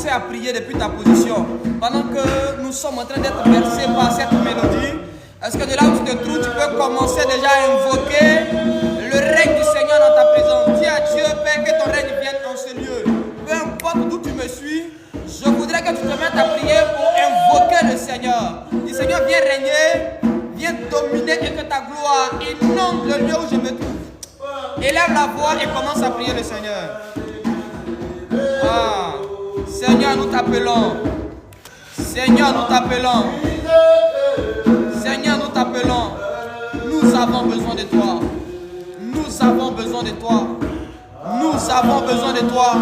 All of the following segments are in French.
À prier depuis ta position pendant que nous sommes en train d'être bercés par cette mélodie. Est-ce que de là où tu te trouves, tu peux commencer déjà à invoquer le règne du Seigneur dans ta présence? Dis à Dieu, Père, que ton règne vienne dans ce lieu. Peu importe d'où tu me suis, je voudrais que tu te mettes à prier pour invoquer le Seigneur. Dis, Seigneur, viens régner, viens dominer et que ta gloire inonde le lieu où je me trouve. Élève la voix et commence à prier le Seigneur. Ah. Seigneur, nous t'appelons. Seigneur, nous t'appelons. Seigneur, nous t'appelons. Nous avons besoin de toi. Nous avons besoin de toi. Nous avons besoin de toi.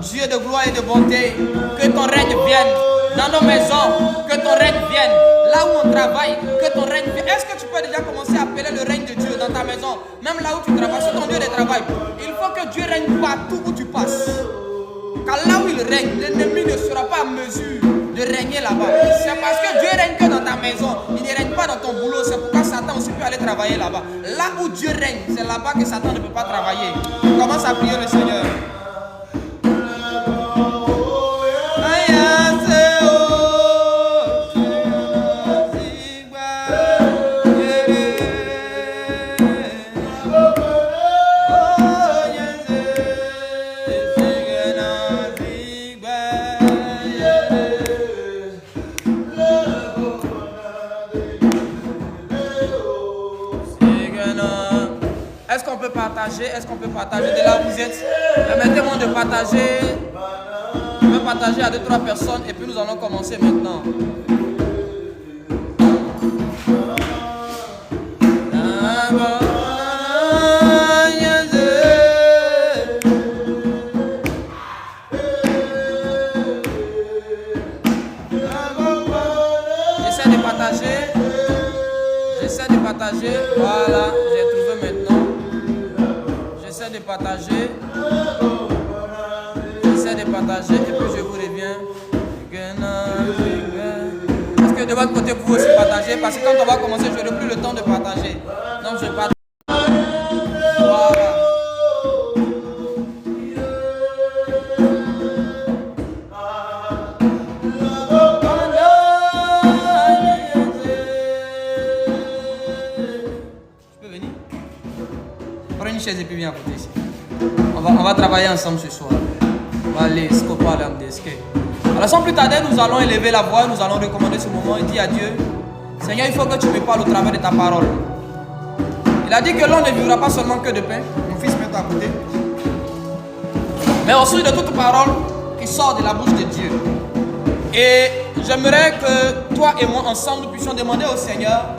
Dieu de gloire et de bonté. Que ton règne vienne dans nos maisons. Que ton règne vienne là où on travaille. Que ton règne vienne. Est-ce que tu peux déjà commencer à appeler le règne de Dieu dans ta maison? Même là où tu travailles, sur ton lieu de travail. Il faut que Dieu règne partout où tu passes. Car là où il règne, l'ennemi ne sera pas à mesure de régner là-bas. C'est parce que Dieu règne que dans ta maison. Il ne règne pas dans ton boulot. C'est pourquoi Satan aussi peut aller travailler là-bas. Là où Dieu règne, c'est là-bas que Satan ne peut pas travailler. Commence à prier le Seigneur. Est-ce qu'on peut partager de là où vous êtes? Permettez-moi de partager. Je vais partager à 2-3 personnes et puis nous allons commencer maintenant. J'essaie de partager. J'essaie de partager. Voilà, j'ai trouvé maintenant. J'essaie de partager et puis je vous reviens. Est-ce que de votre côté vous aussi partagez? Parce que quand on va commencer, je n'aurai plus le temps de partager. Donc je partage. Voilà. Je peux venir? Prends une chaise et puis viens à côté ici. On va travailler ensemble ce soir. Allez, alors sans plus tarder, nous allons élever la voix, nous allons recommander ce moment et dire à Dieu, Seigneur, il faut que tu me parles au travers de ta parole. Il a dit que l'homme ne vivra pas seulement que de pain. Mon fils, mets-toi à côté. Mais aussi de toute parole qui sort de la bouche de Dieu. Et j'aimerais que toi et moi ensemble, nous puissions demander au Seigneur,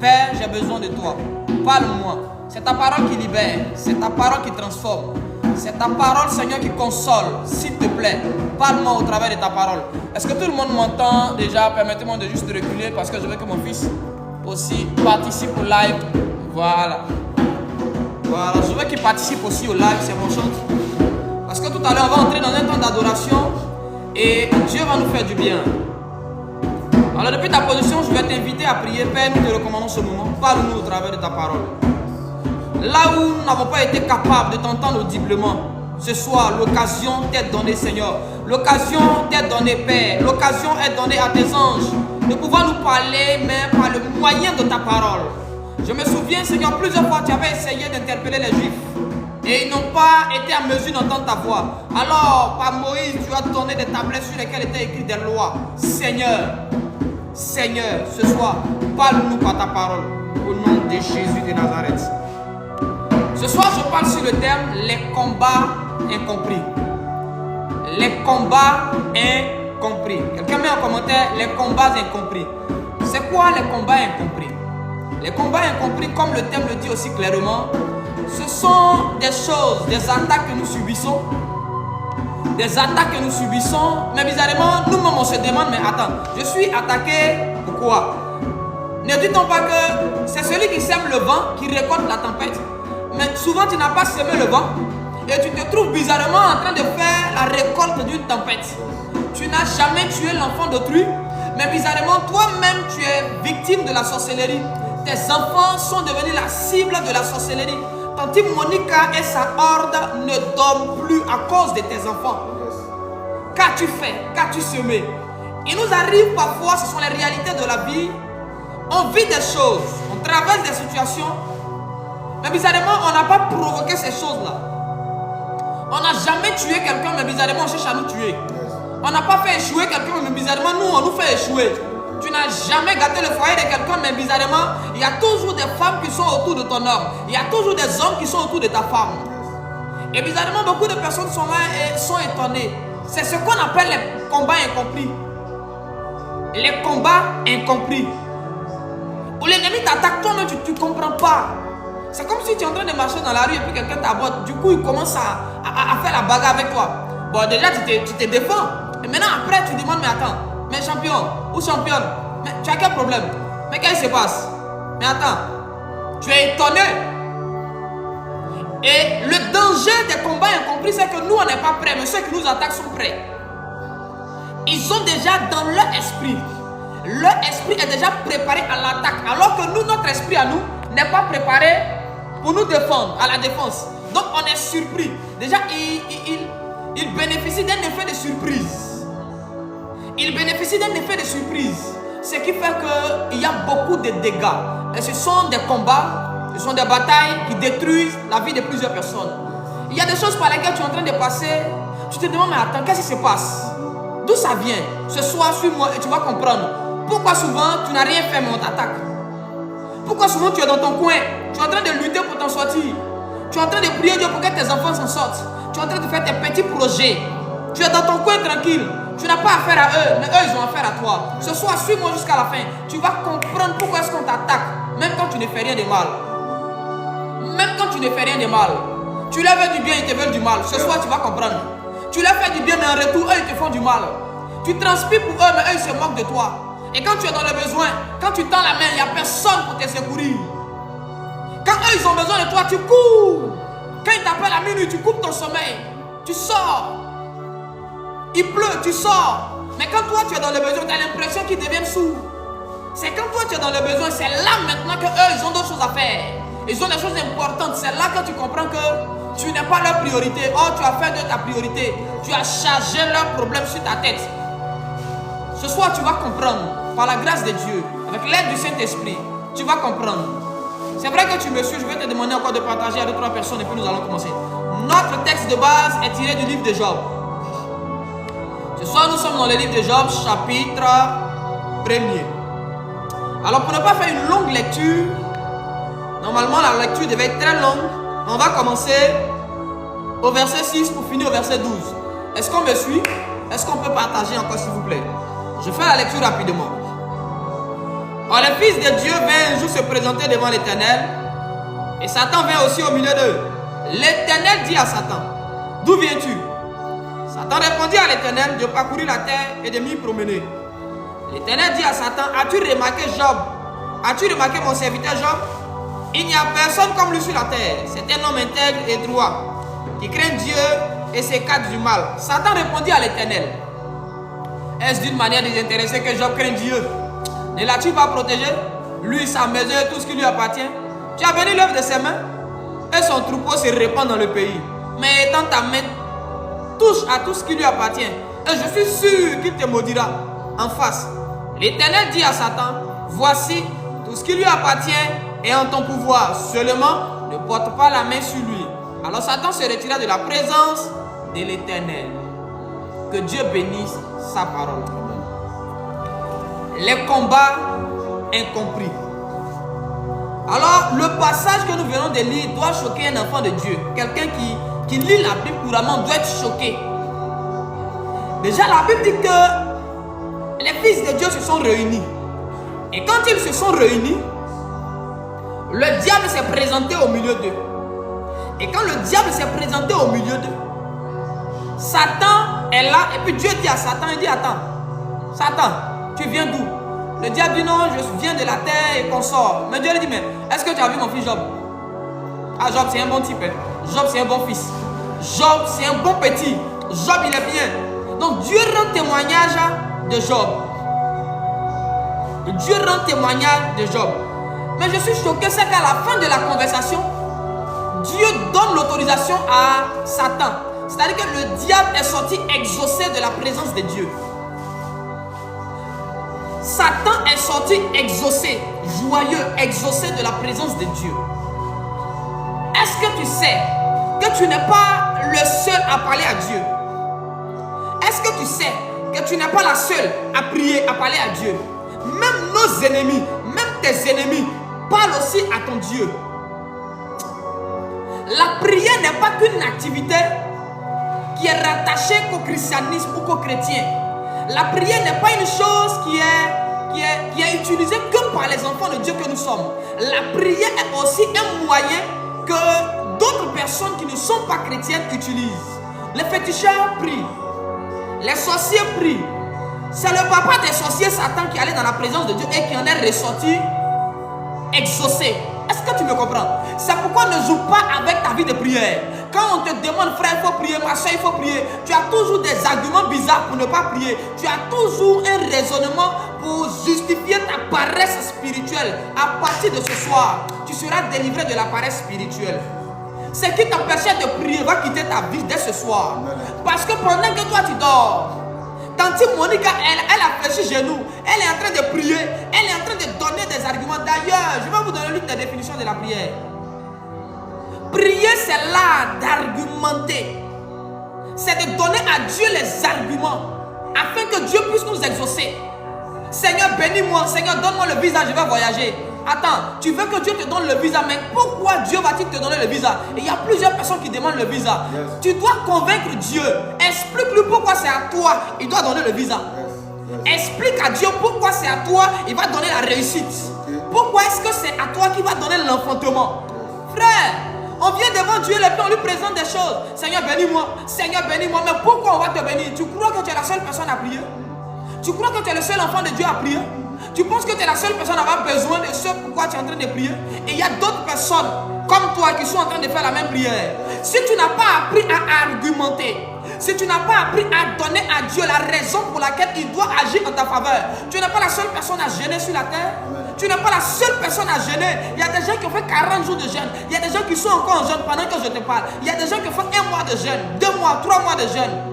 Père, j'ai besoin de toi. Parle-moi. C'est ta parole qui libère, c'est ta parole qui transforme. C'est ta parole, Seigneur, qui console. S'il te plaît, parle-moi au travers de ta parole. Est-ce que tout le monde m'entend déjà? Permettez-moi de juste reculer parce que je veux que mon fils aussi participe au live. Voilà. Voilà, je veux qu'il participe aussi au live, c'est mon chante. Parce que tout à l'heure, on va entrer dans un temps d'adoration et Dieu va nous faire du bien. Alors depuis ta position, je vais t'inviter à prier. Père, nous te recommandons ce moment. Parle-nous au travers de ta parole. Là où nous n'avons pas été capables de t'entendre audiblement, Ce soir, l'occasion t'est donnée, Seigneur. L'occasion t'est donnée, Père. L'occasion est donnée à tes anges de pouvoir nous parler, mais par le moyen de ta parole. Je me souviens, Seigneur, plusieurs fois tu avais essayé d'interpeller les Juifs et ils n'ont pas été en mesure d'entendre ta voix. Alors, par Moïse, tu as donné des tablettes sur lesquelles étaient écrites des lois. Seigneur, Seigneur, ce soir, parle-nous par ta parole. Au nom de Jésus de Nazareth. Ce soir, je parle sur le terme les combats incompris. Les combats incompris. Quelqu'un met en commentaire les combats incompris. C'est quoi les combats incompris? Les combats incompris, comme le thème le dit aussi clairement, ce sont des choses, des attaques que nous subissons. Des attaques que nous subissons. Mais bizarrement, nous-mêmes on se demande, mais attends, je suis attaqué pourquoi? Ne dit-on pas que c'est celui qui sème le vent qui récolte la tempête? Mais souvent tu n'as pas semé le vent et tu te trouves bizarrement en train de faire la récolte d'une tempête. Tu n'as jamais tué l'enfant d'autrui, mais bizarrement toi-même tu es victime de la sorcellerie. Tes enfants sont devenus la cible de la sorcellerie. Tante Monica et sa horde ne dorment plus à cause de tes enfants. Qu'as-tu fait? Qu'as-tu semé? Il nous arrive parfois, ce sont les réalités de la vie. On vit des choses, on traverse des situations, mais bizarrement, on n'a pas provoqué ces choses-là. On n'a jamais tué quelqu'un, mais bizarrement, on cherche à nous tuer. On n'a pas fait échouer quelqu'un, mais bizarrement, nous, on nous fait échouer. Tu n'as jamais gâté le foyer de quelqu'un, mais bizarrement, il y a toujours des femmes qui sont autour de ton homme. Il y a toujours des hommes qui sont autour de ta femme. Et bizarrement, beaucoup de personnes sont là et sont étonnées. C'est ce qu'on appelle les combats incompris. Les combats incompris. Où l'ennemi t'attaque, toi-même, tu ne comprends pas. C'est comme si tu es en train de marcher dans la rue et puis quelqu'un t'aborde. Du coup, il commence à faire la bagarre avec toi. Bon, déjà, tu te défends. Et maintenant, après, tu demandes, mais attends, mais champion ou championne, mais tu as quel problème? Mais qu'est-ce qui se passe? Mais attends, tu es étonné. Et le danger des combats incompris, c'est que nous, on n'est pas prêts, mais ceux qui nous attaquent sont prêts. Ils sont déjà dans leur esprit. Leur esprit est déjà préparé à l'attaque, alors que nous, notre esprit à nous, n'est pas préparé pour nous défendre, à la défense. Donc, on est surpris. Déjà, il bénéficie d'un effet de surprise. Il bénéficie d'un effet de surprise. Ce qui fait qu'il y a beaucoup de dégâts. Et ce sont des combats, ce sont des batailles qui détruisent la vie de plusieurs personnes. Il y a des choses par lesquelles tu es en train de passer. Tu te demandes, mais attends, qu'est-ce qui se passe? D'où ça vient? Ce soir, suis-moi et tu vas comprendre. Pourquoi souvent tu n'as rien fait, mais on t'attaque? Pourquoi souvent tu es dans ton coin? Tu es en train de lutter pour t'en sortir. Tu es en train de prier Dieu pour que tes enfants s'en sortent. Tu es en train de faire tes petits projets. Tu es dans ton coin tranquille. Tu n'as pas affaire à eux, mais eux ils ont affaire à toi. Ce soir, suis-moi jusqu'à la fin. Tu vas comprendre pourquoi est-ce qu'on t'attaque, même quand tu ne fais rien de mal. Même quand tu ne fais rien de mal. Tu leur fais du bien, ils te veulent du mal. Ce soir, tu vas comprendre. Tu leur fais du bien, mais en retour, eux ils te font du mal. Tu transpires pour eux, mais eux ils se moquent de toi. Et quand tu es dans le besoin, quand tu tends la main, il n'y a personne pour te secourir. Quand eux ils ont besoin de toi, tu cours. Quand ils t'appellent à minuit, tu coupes ton sommeil. Tu sors. Il pleut, tu sors. Mais quand toi tu es dans le besoin, tu as l'impression qu'ils deviennent sourds. C'est quand toi tu es dans le besoin, c'est là maintenant que eux ils ont d'autres choses à faire. Ils ont des choses importantes. C'est là que tu comprends que tu n'es pas leur priorité. Oh, tu as fait de ta priorité. Tu as chargé leurs problèmes sur ta tête. Ce soir, tu vas comprendre, par la grâce de Dieu, avec l'aide du Saint-Esprit, tu vas comprendre. C'est vrai que tu me suis, je vais te demander encore de partager avec 3 personnes et puis nous allons commencer. Notre texte de base est tiré du livre de Job. Ce soir, nous sommes dans le livre de Job, chapitre 1er. Alors, pour ne pas faire une longue lecture, normalement la lecture devait être très longue. On va commencer au verset 6 pour finir au verset 12. Est-ce qu'on me suit? Est-ce qu'on peut partager encore, s'il vous plaît? Je fais la lecture rapidement. Or, le Fils de Dieu vint un jour se présenter devant l'Éternel, et Satan vint aussi au milieu d'eux. L'Éternel dit à Satan, d'où viens-tu? Satan répondit à l'Éternel de parcourir la terre et de m'y promener. L'Éternel dit à Satan, as-tu remarqué Job? As-tu remarqué mon serviteur Job? Il n'y a personne comme lui sur la terre. C'est un homme intègre et droit, qui craint Dieu et s'écarte du mal. Satan répondit à l'Éternel, est-ce d'une manière désintéressée que Job craint Dieu? Ne l'as-tu pas protégé? Lui, sa maison et tout ce qui lui appartient. Tu as béni l'œuvre de ses mains, et son troupeau se répand dans le pays. mais étends ta main, touche à tout ce qui lui appartient. Et je suis sûr qu'il te maudira en face. L'Éternel dit à Satan, voici, tout ce qui lui appartient est en ton pouvoir. Seulement, ne porte pas la main sur lui. Alors Satan se retira de la présence de l'Éternel. Que Dieu bénisse sa parole. Les combats incompris. Alors, le passage que nous venons de lire doit choquer un enfant de Dieu. Quelqu'un qui lit la Bible couramment doit être choqué. Déjà, la Bible dit que les fils de Dieu se sont réunis. Et quand ils se sont réunis, le diable s'est présenté au milieu d'eux. Et quand le diable s'est présenté au milieu d'eux, Satan est là. Et puis Dieu dit à Satan, il dit, attends, Satan, tu viens d'où? Le diable dit, non, je viens de la terre et qu'on sort. Mais Dieu lui dit, mais est-ce que tu as vu mon fils Job? Ah, Job, c'est un bon type. Hein? Job, c'est un bon fils. Job, c'est un bon petit. Job, il est bien. Donc Dieu rend témoignage de Job. Dieu rend témoignage de Job. Mais je suis choqué, c'est qu'à la fin de la conversation, Dieu donne l'autorisation à Satan. C'est-à-dire que le diable est sorti exaucé de la présence de Dieu. Satan est sorti exaucé, joyeux, exaucé de la présence de Dieu. Est-ce que tu sais que tu n'es pas le seul à parler à Dieu? Est-ce que tu sais que tu n'es pas la seule à prier, à parler à Dieu? Même nos ennemis, même tes ennemis parlent aussi à ton Dieu. La prière n'est pas qu'une activité qui est rattachée qu'au christianisme ou qu'au chrétien. La prière n'est pas une chose qui est utilisée que par les enfants de Dieu que nous sommes. La prière est aussi un moyen que d'autres personnes qui ne sont pas chrétiennes utilisent. Les féticheurs prient. Les sorciers prient. C'est le papa des sorciers, Satan, qui allait dans la présence de Dieu et qui en est ressorti exaucé. Est-ce que tu me comprends? C'est pourquoi ne joue pas avec ta vie de prière. Quand on te demande, frère, il faut prier, ma soeur, il faut prier, tu as toujours des arguments bizarres pour ne pas prier. Tu as toujours un raisonnement pour justifier ta paresse spirituelle. À partir de ce soir, tu seras délivré de la paresse spirituelle. Ce qui t'empêchait de prier va quitter ta vie dès ce soir. Parce que pendant que toi tu dors, tante Monica, elle a fléchi genoux, elle est en train de prier, elle est en train de donner des arguments. D'ailleurs, je vais vous donner l'une des définitions de la prière. Prier, c'est l'art d'argumenter. C'est de donner à Dieu les arguments afin que Dieu puisse nous exaucer. Seigneur, bénis-moi. Seigneur, donne-moi le visa, je vais voyager. Attends, tu veux que Dieu te donne le visa, mais pourquoi Dieu va-t-il te donner le visa? Et il y a plusieurs personnes qui demandent le visa. Yes. Tu dois convaincre Dieu. Explique-lui pourquoi c'est à toi, il doit donner le visa. Yes. Explique à Dieu pourquoi c'est à toi, il va donner la réussite. Okay. Pourquoi est-ce que c'est à toi qui va donner l'enfantement? Yes. Frère, on vient devant Dieu, on lui présente des choses. Seigneur, bénis-moi. Seigneur, bénis-moi. Mais pourquoi on va te bénir? Tu crois que tu es la seule personne à prier? Tu crois que tu es le seul enfant de Dieu à prier? Tu penses que tu es la seule personne à avoir besoin de ce pourquoi tu es en train de prier? Et il y a d'autres personnes comme toi qui sont en train de faire la même prière. Si tu n'as pas appris à argumenter, si tu n'as pas appris à donner à Dieu la raison pour laquelle il doit agir en ta faveur, tu n'es pas la seule personne à jeûner sur la terre. Tu n'es pas la seule personne à jeûner. Il y a des gens qui ont fait 40 jours de jeûne. Il y a des gens qui sont encore en jeûne pendant que je te parle. Il y a des gens qui ont fait 1 mois de jeûne, 2 mois, 3 mois de jeûne.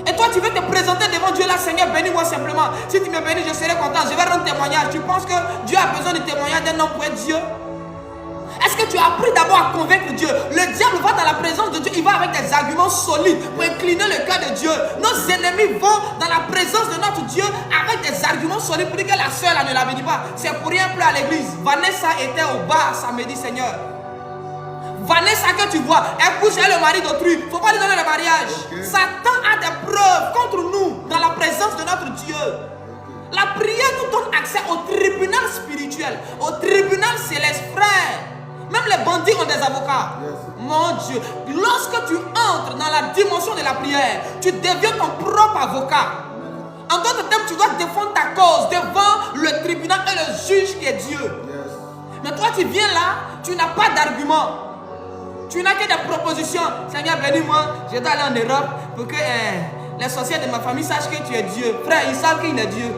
Et toi, tu veux te présenter devant Dieu là, Seigneur, bénis-moi simplement. Si tu me bénis, je serai content. Je vais rendre témoignage. Tu penses que Dieu a besoin de témoignage d'un homme pour être Dieu? Est-ce que tu as appris d'abord à convaincre Dieu? Le diable va dans la présence de Dieu. Il va avec des arguments solides pour incliner le cœur de Dieu. Nos ennemis vont dans la présence de notre Dieu avec des arguments solides pour dire que la soeur là ne la bénit pas. C'est pour rien plus à l'église. Vanessa était au bar samedi, Seigneur. Vanessa que tu vois, elle couche avec le mari d'autrui. Il ne faut pas lui donner le mariage. Okay. Satan a des preuves contre nous dans la présence de notre Dieu. Okay. La prière nous donne accès au tribunal spirituel, au tribunal céleste, frère. Même les bandits ont des avocats. Yes. Mon Dieu, lorsque tu entres dans la dimension de la prière, tu deviens ton propre avocat. En d'autres termes, tu dois défendre ta cause devant le tribunal et le juge qui est Dieu. Yes. Mais toi, tu viens là, tu n'as pas d'argument. Tu n'as que des propositions. Seigneur, bénis-moi, je dois aller en Europe pour que les sorciers de ma famille sachent que tu es Dieu. Frère, ils savent qu'il est Dieu.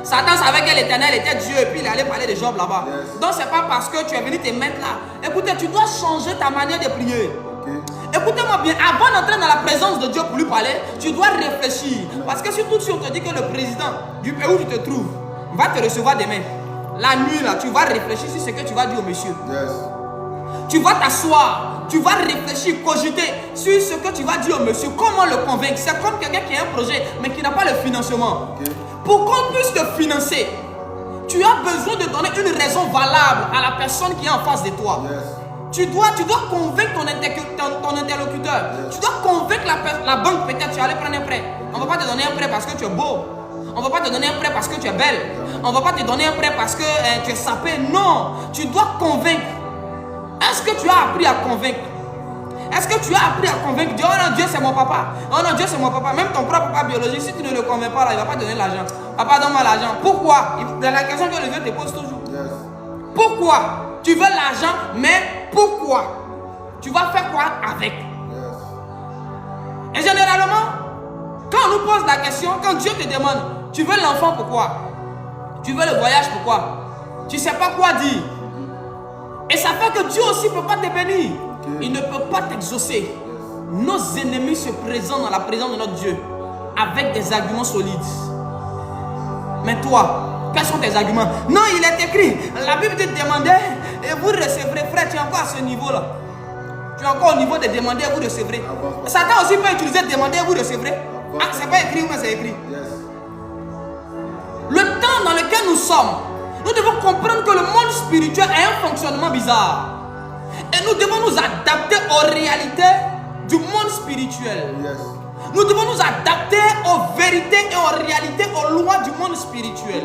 Satan savait que l'Éternel était Dieu et puis il allait parler de Job là-bas. Yes. Donc, ce n'est pas parce que tu es venu te mettre là. Écoutez, tu dois changer ta manière de prier. Okay. Écoutez-moi bien, avant d'entrer dans la présence de Dieu pour lui parler, tu dois réfléchir. Parce que si tout de suite on te dit que le président du pays où tu te trouves va te recevoir demain, la nuit là, tu vas réfléchir sur ce que tu vas dire au monsieur. Yes. Tu vas t'asseoir, tu vas réfléchir, cogiter sur ce que tu vas dire au monsieur, comment le convaincre. C'est comme quelqu'un qui a un projet mais qui n'a pas le financement. Okay. Pour qu'on puisse te financer, tu as besoin de donner une raison valable à la personne qui est en face de toi. Yes. Tu dois convaincre ton interlocuteur. Yes. Tu dois convaincre la banque peut-être, tu vas aller prendre un prêt. On ne va pas te donner un prêt parce que tu es beau. On ne va pas te donner un prêt parce que tu es belle. On ne va pas te donner un prêt parce que tu es sapé. Non, tu dois convaincre. Est-ce que tu as appris à convaincre? Est-ce que tu as appris à convaincre Dieu? Oh non, Dieu c'est mon papa. Oh non, Dieu c'est mon papa. Même ton propre papa biologique, si tu ne le convaincs pas, là, il ne va pas te donner l'argent. Papa, donne-moi l'argent. Pourquoi? C'est la question que le Dieu te pose toujours. Yes. Pourquoi? Tu veux l'argent, mais pourquoi? Tu vas faire quoi avec? Yes. Et généralement, quand on nous pose la question, quand Dieu te demande, tu veux l'enfant pourquoi? Tu veux le voyage pourquoi? Tu ne sais pas quoi dire. Et ça fait que Dieu aussi ne peut pas te bénir. Il ne peut pas t'exaucer. Nos ennemis se présentent dans la présence de notre Dieu avec des arguments solides. Mais toi, quels sont tes arguments? Non, il est écrit. La Bible te demandait et vous recevrez. Frère, tu es encore à ce niveau-là. Tu es encore au niveau de demander et vous recevrez. Satan aussi peut utiliser demander et vous recevrez. Ah, c'est pas écrit ou c'est écrit? Yes. Le temps dans lequel nous sommes, nous devons comprendre que le monde spirituel a un fonctionnement bizarre. Et nous devons nous adapter aux réalités du monde spirituel. Yes. Nous devons nous adapter aux vérités et aux réalités, aux lois du monde spirituel.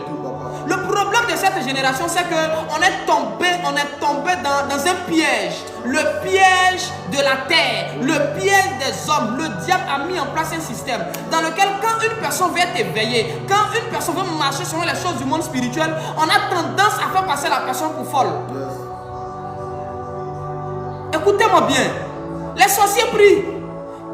Le problème de cette génération, c'est qu'on est tombé dans un piège. Le piège de la terre, le piège des hommes. Le diable a mis en place un système dans lequel quand une personne veut être éveillée, quand une personne veut marcher selon les choses du monde spirituel, on a tendance à faire passer la personne pour folle. Yes. Écoutez-moi bien, les sorciers prient.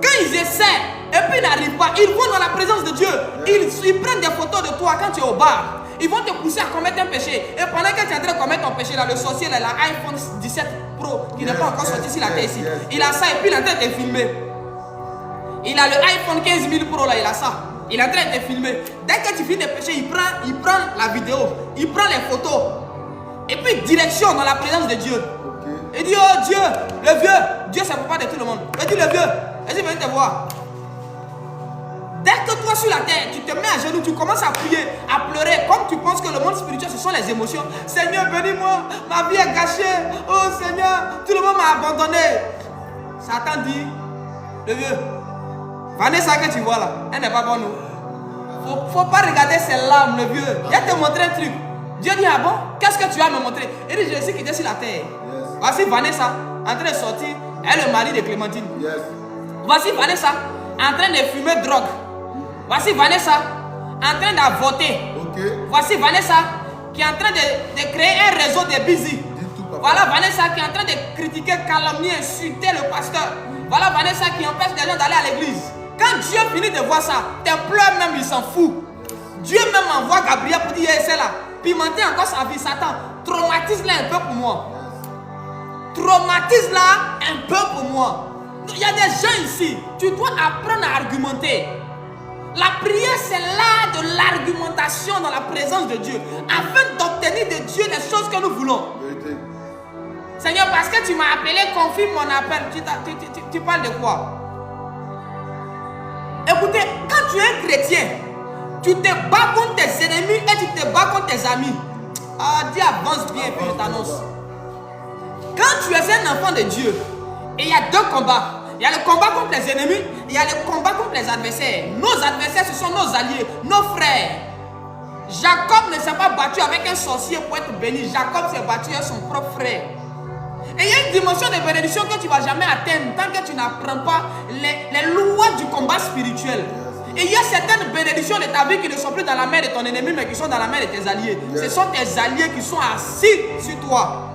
Quand ils essaient et puis ils n'arrivent pas, ils vont dans la présence de Dieu. Ils prennent des photos de toi quand tu es au bar. Ils vont te pousser à commettre un péché. Et pendant que tu es en train de commettre ton péché, là, le sorcier, là, l'iPhone 17 Pro, qui n'est pas encore sorti sur la terre ici. Il a ça et puis il est en train de te filmer. Il a le iPhone 15 000 Pro, là, il a ça. Il est en train de te filmer. Dès que tu finis de pécher, il prend la vidéo, il prend les photos. Et puis direction dans la présence de Dieu. Il dit, oh Dieu, le vieux. Dieu, c'est papa de tout le monde. Il dit, le vieux, vas-y, viens te voir. Dès que toi sur la terre, tu te mets à genoux, tu commences à prier, à pleurer, comme tu penses que le monde spirituel, ce sont les émotions. Seigneur, bénis-moi, ma vie est gâchée. Oh Seigneur, tout le monde m'a abandonné. Satan dit, le vieux, Vanessa que tu vois là, elle n'est pas pour nous. Faut pas regarder ses larmes, le vieux. Je vais te montrer un truc. Dieu dit, ah bon, qu'est-ce que tu vas me montrer? Il dit, je sais qu'il est sur la terre. Voici Vanessa, en train de sortir, elle est le mari de Clémentine. Yes. Voici Vanessa, en train de fumer drogue. Voici Vanessa, en train d'avorter. Okay. Voici Vanessa, qui est en train de créer un réseau de busy. Voilà Vanessa qui est en train de critiquer, calomnier, insulter le pasteur. Voilà Vanessa qui empêche les gens d'aller à l'église. Quand Dieu finit de voir ça, tes pleurs même, il s'en fout. Dieu même envoie Gabriel pour dire, c'est là, pimenter encore sa vie. Satan, traumatise-la un peu pour moi. Traumatise-la un peu pour moi. Il y a des gens ici, tu dois apprendre à argumenter. La prière, c'est l'art de l'argumentation dans la présence de Dieu, afin d'obtenir de Dieu les choses que nous voulons. Vérité. Seigneur, parce que tu m'as appelé, confirme mon appel. Tu parles de quoi? Écoutez, quand tu es un chrétien, tu te bats contre tes ennemis et tu te bats contre tes amis. Ah, Dieu avance bien et puis je t'annonce. Quand tu es un enfant de Dieu, et il y a deux combats. Il y a le combat contre les ennemis, il y a le combat contre les adversaires. Nos adversaires, ce sont nos alliés, nos frères. Jacob ne s'est pas battu avec un sorcier pour être béni. Jacob s'est battu avec son propre frère. Et il y a une dimension de bénédiction que tu ne vas jamais atteindre tant que tu n'apprends pas les lois du combat spirituel. Et il y a certaines bénédictions de ta vie qui ne sont plus dans la main de ton ennemi, mais qui sont dans la main de tes alliés. Ce sont tes alliés qui sont assis sur toi.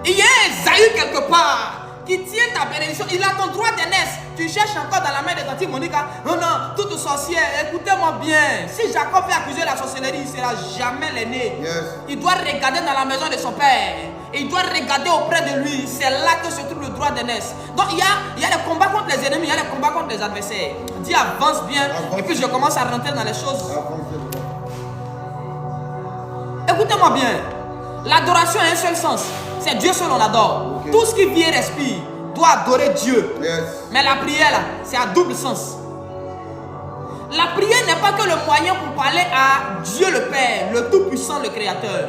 Il y a un Esaü quelque part qui tient ta bénédiction. Il a ton droit d'aînesse. Tu cherches encore dans la main de ta tante Monica. Oh non, toute sorcière, écoutez-moi bien. Si Jacob fait accuser la sorcellerie, il ne sera jamais l'aîné. Yes. Il doit regarder dans la maison de son père. Et il doit regarder auprès de lui. C'est là que se trouve le droit d'aînesse. Donc il y a les combats contre les ennemis, il y a les combats contre les adversaires. Dis avance bien. Et puis je commence à rentrer dans les choses. Écoutez-moi bien. L'adoration a un seul sens. C'est Dieu seul on adore. Tout ce qui vit et respire doit adorer Dieu. Mais la prière là, c'est à double sens. La prière n'est pas que le moyen pour parler à Dieu le Père, le Tout-Puissant, le Créateur.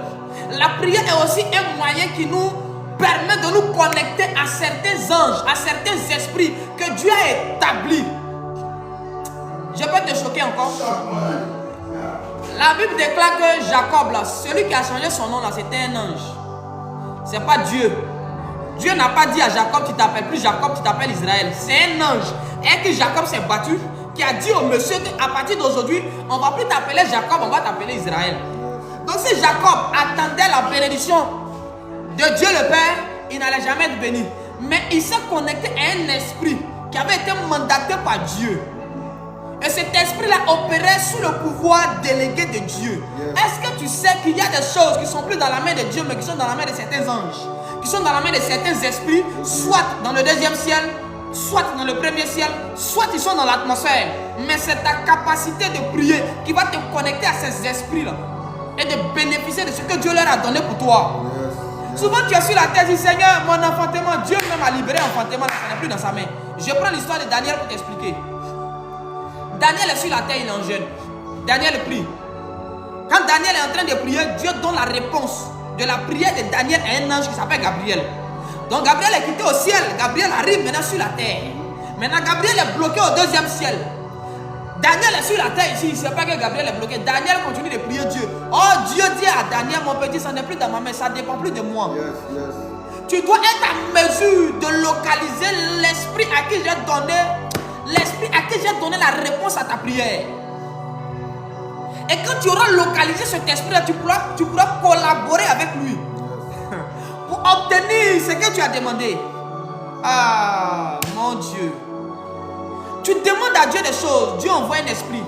La prière est aussi un moyen qui nous permet de nous connecter à certains anges, à certains esprits que Dieu a établis. Je peux te choquer encore. La Bible déclare que Jacob, là, celui qui a changé son nom, là, c'était un ange. C'est pas Dieu. Dieu n'a pas dit à Jacob, tu t'appelles plus Jacob, tu t'appelles Israël. C'est un ange. Et que Jacob s'est battu, qui a dit au monsieur qu'à partir d'aujourd'hui, on ne va plus t'appeler Jacob, on va t'appeler Israël. Donc si Jacob attendait la bénédiction de Dieu le Père, il n'allait jamais être béni. Mais il s'est connecté à un esprit qui avait été mandaté par Dieu. Et cet esprit-là opérait sous le pouvoir délégué de Dieu. Est-ce que tu sais qu'il y a des choses qui ne sont plus dans la main de Dieu, mais qui sont dans la main de certains anges, qui sont dans la main de certains esprits, soit dans le deuxième ciel, soit dans le premier ciel, soit ils sont dans l'atmosphère. Mais c'est ta capacité de prier qui va te connecter à ces esprits-là et de bénéficier de ce que Dieu leur a donné pour toi. Souvent tu es sur la terre et dis Seigneur, mon enfantement, Dieu même a libéré l'enfantement, ça n'est plus dans sa main. Je prends l'histoire de Daniel pour t'expliquer. Daniel est sur la terre, il est en jeûne. Daniel prie. Quand Daniel est en train de prier, Dieu donne la réponse de la prière de Daniel à un ange qui s'appelle Gabriel. Donc Gabriel est quitté au ciel. Gabriel arrive maintenant sur la terre. Maintenant Gabriel est bloqué au deuxième ciel. Daniel est sur la terre ici. Il ne sait pas que Gabriel est bloqué. Daniel continue de prier Dieu. Oh, Dieu dit à Daniel, mon petit, ça n'est plus dans ma main. Ça ne dépend plus de moi. Tu dois être en mesure de localiser l'esprit à qui j'ai donné. L'esprit à qui j'ai donné la réponse à ta prière. Et quand tu auras localisé cet esprit-là, tu pourras collaborer avec lui pour obtenir ce que tu as demandé. Ah, mon Dieu. Tu demandes à Dieu des choses, Dieu envoie un esprit.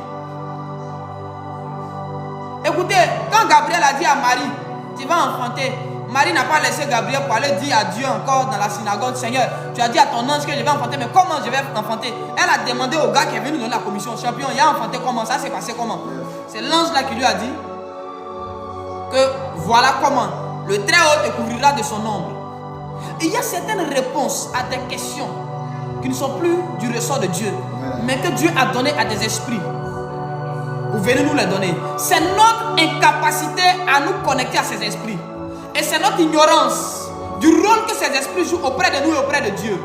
Écoutez, quand Gabriel a dit à Marie, tu vas enfanter, Marie n'a pas laissé Gabriel pour aller dire à Dieu encore dans la synagogue, Seigneur, tu as dit à ton ange que je vais enfanter, mais comment je vais enfanter? Elle a demandé au gars qui est venu donner la commission, champion, il a enfanté comment? Ça s'est passé comment? C'est l'ange là qui lui a dit que voilà comment le Très-Haut te couvrira de son ombre. Il y a certaines réponses à des questions qui ne sont plus du ressort de Dieu, mais que Dieu a donné à des esprits. Vous venez nous les donner. C'est notre incapacité à nous connecter à ces esprits. Et c'est notre ignorance du rôle que ces esprits jouent auprès de nous et auprès de Dieu.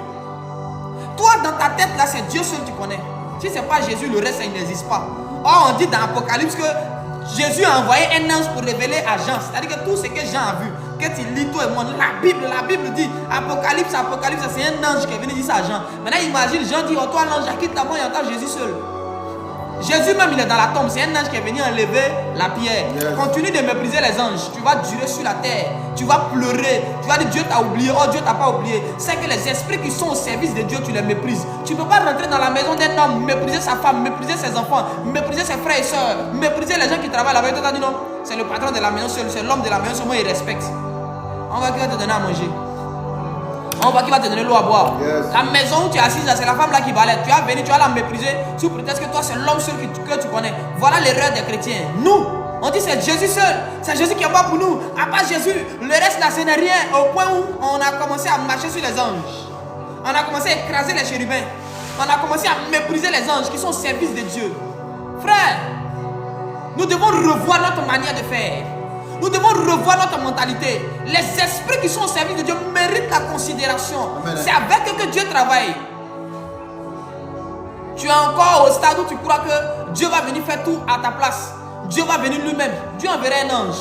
Toi, dans ta tête, là, c'est Dieu seul que tu connais. Si ce n'est pas Jésus, le reste, il n'existe pas. Or, on dit dans l'Apocalypse que Jésus a envoyé un ange pour révéler à Jean. C'est-à-dire que tout ce que Jean a vu, que tu lis toi et moi, la Bible dit, Apocalypse, c'est un ange qui est venu dire ça à Jean. Maintenant, imagine, Jean dit, oh toi l'ange, quitte la mort et entend Jésus seul. Jésus même, il est dans la tombe. C'est un ange qui est venu enlever la pierre. Continue de mépriser les anges. Tu vas durer sur la terre. Tu vas pleurer. Tu vas dire Dieu t'a oublié. Oh, Dieu t'a pas oublié. C'est que les esprits qui sont au service de Dieu, tu les méprises. Tu ne peux pas rentrer dans la maison d'un homme, mépriser sa femme, mépriser ses enfants, mépriser ses frères et soeurs, mépriser les gens qui travaillent là-bas. Tu as dit non, c'est le patron de la maison seul, c'est l'homme de la maison seul. Moi, il respecte. On va qui va te donner à manger. On va qui va te donner l'eau à boire. La maison où tu es assise là, c'est la femme là qui balade. Tu as venu, tu vas la mépriser sous prétexte que toi c'est l'homme seul que tu connais. Voilà l'erreur des chrétiens. Nous, on dit c'est Jésus seul. C'est Jésus qui est mort pour nous. À part Jésus, le reste là ce n'est rien. Au point où on a commencé à marcher sur les anges. On a commencé à écraser les chérubins. On a commencé à mépriser les anges qui sont au service de Dieu. Frère, nous devons revoir notre manière de faire. Nous devons revoir notre mentalité. Les esprits qui sont au service de Dieu méritent la considération. C'est avec eux que Dieu travaille. Tu es encore au stade où tu crois que Dieu va venir faire tout à ta place. Dieu va venir lui-même. Dieu enverra un ange.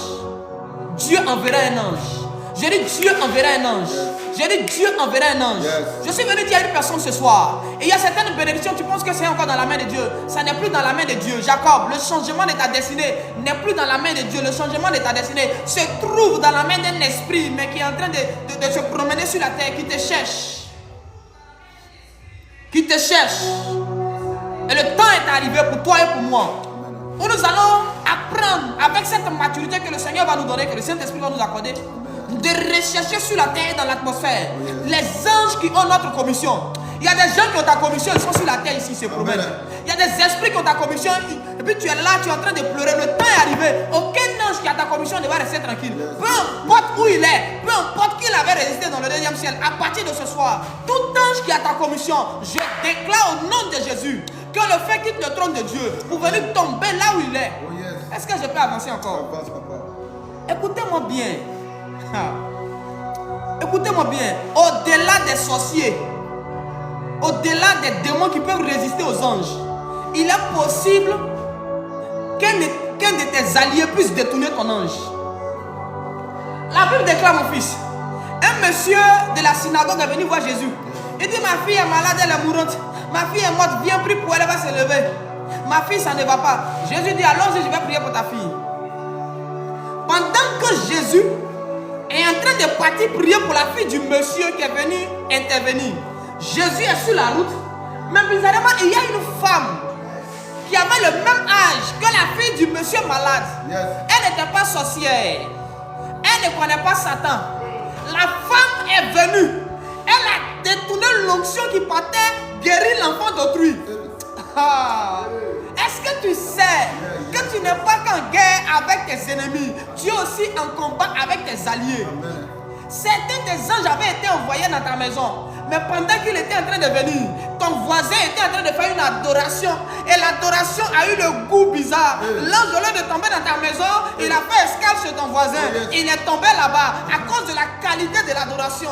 Dieu enverra un ange. J'ai dit Dieu enverra un ange. J'ai dit Dieu enverra un ange. Je suis venu dire à une personne ce soir. Et il y a certaines bénédictions, tu penses que c'est encore dans la main de Dieu. Ça n'est plus dans la main de Dieu. Jacob, le changement de ta destinée n'est plus dans la main de Dieu. Le changement de ta destinée se trouve dans la main d'un esprit, mais qui est en train de se promener sur la terre, qui te cherche. Qui te cherche. Et le temps est arrivé pour toi et pour moi, où nous allons apprendre avec cette maturité que le Seigneur va nous donner, que le Saint-Esprit va nous accorder, de rechercher sur la terre et dans l'atmosphère les anges qui ont notre commission. Il y a des gens qui ont ta commission, ils sont sur la terre ici, ils se promènent. Il y a des esprits qui ont ta commission, et puis tu es là, tu es en train de pleurer. Le temps est arrivé. Aucun ange qui a ta commission ne va rester tranquille. Peu importe où il est, peu importe qui avait résisté dans le deuxième ciel, à partir de ce soir, tout ange qui a ta commission, je déclare au nom de Jésus que le fait quitte le trône de Dieu pour venir tomber là où il est. Est-ce que je peux avancer encore? Écoutez-moi bien. Écoutez-moi bien. Au-delà des sorciers, au-delà des démons qui peuvent résister aux anges, il est possible qu'un de tes alliés puisse détourner ton ange. La Bible déclare, mon fils, un monsieur de la synagogue est venu voir Jésus. Il dit, ma fille est malade, elle est mourante. Ma fille est morte, viens prier pour elle, elle va se lever. Ma fille, ça ne va pas. Jésus dit, allons-y, je vais prier pour ta fille. Pendant que Jésus est en train de partir prier pour la fille du monsieur qui est venu intervenir, Jésus est sur la route, mais bizarrement, il y a une femme qui avait le même âge que la fille du monsieur malade. Elle n'était pas sorcière, elle ne connaît pas Satan. La femme est venue, elle a détourné l'onction qui partait guérir l'enfant d'autrui. Est-ce que tu sais que tu n'es pas qu'en guerre avec tes ennemis, tu es aussi en combat avec tes alliés? Certains des anges avaient été envoyés dans ta maison, mais pendant qu'il était en train de venir, ton voisin était en train de faire une adoration, et l'adoration a eu le goût bizarre. L'ange, au lieu de tomber dans ta maison, il a fait escale chez ton voisin. Il est tombé là-bas à cause de la qualité de l'adoration.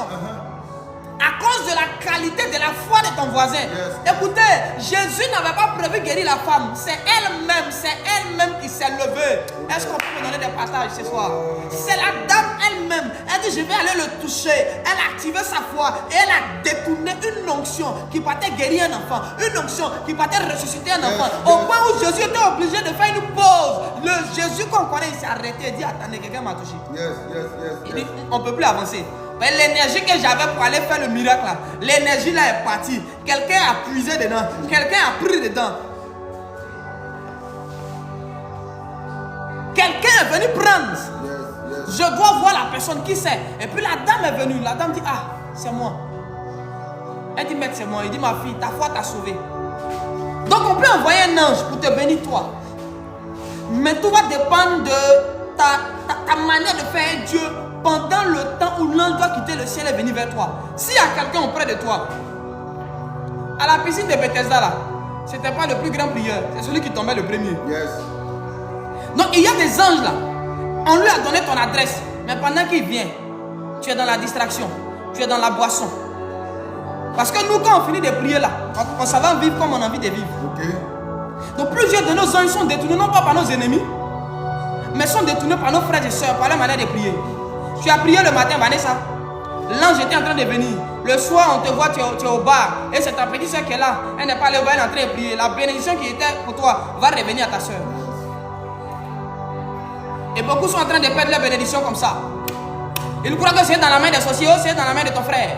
À cause de la qualité de la foi de ton voisin. Écoutez, Jésus n'avait pas prévu guérir la femme. C'est elle-même qui s'est levée. Est-ce qu'on peut me donner des partages ce soir? C'est la dame elle-même. Elle dit, je vais aller le toucher. Elle a activé sa foi et elle a détourné une onction qui partait guérir un enfant. Une onction qui partait ressusciter un enfant. Au point où Jésus était obligé de faire une pause. Le Jésus qu'on connaît, il s'est arrêté et dit, attendez, quelqu'un m'a touché. Il dit, on ne peut plus avancer. Mais l'énergie que j'avais pour aller faire le miracle là, l'énergie là est partie. Quelqu'un a puisé dedans, quelqu'un a pris dedans. Quelqu'un est venu prendre. Je dois voir la personne qui c'est. Et puis la dame est venue. La dame dit, ah, c'est moi. Elle dit, maître, c'est moi. Il dit, ma fille, ta foi t'a sauvé. Donc on peut envoyer un ange pour te bénir toi. Mais tout va dépendre de ta manière de faire Dieu pendant le temps où l'ange doit quitter le ciel et venir vers toi. S'il y a quelqu'un auprès de toi, à la piscine de Bethesda là, c'était pas le plus grand prieur, c'est celui qui tombait le premier. Donc il y a des anges là, on lui a donné ton adresse, mais pendant qu'il vient, tu es dans la distraction, tu es dans la boisson. Parce que nous, quand on finit de prier là, on s'en va vivre comme on a envie de vivre. Donc plusieurs de nos anges sont détournés, non pas par nos ennemis, mais sont détournés par nos frères et sœurs, par la manière de prier. Tu as prié le matin, Vanessa. L'ange était en train de venir. Le soir, on te voit, tu es au bar. Et c'est ta petite soeur qui est là. Elle n'est pas là, elle est en train de prier. La bénédiction qui était pour toi va revenir à ta soeur. Et beaucoup sont en train de perdre leur bénédiction comme ça. Ils croient que c'est dans la main des sorciers, c'est dans la main de ton frère.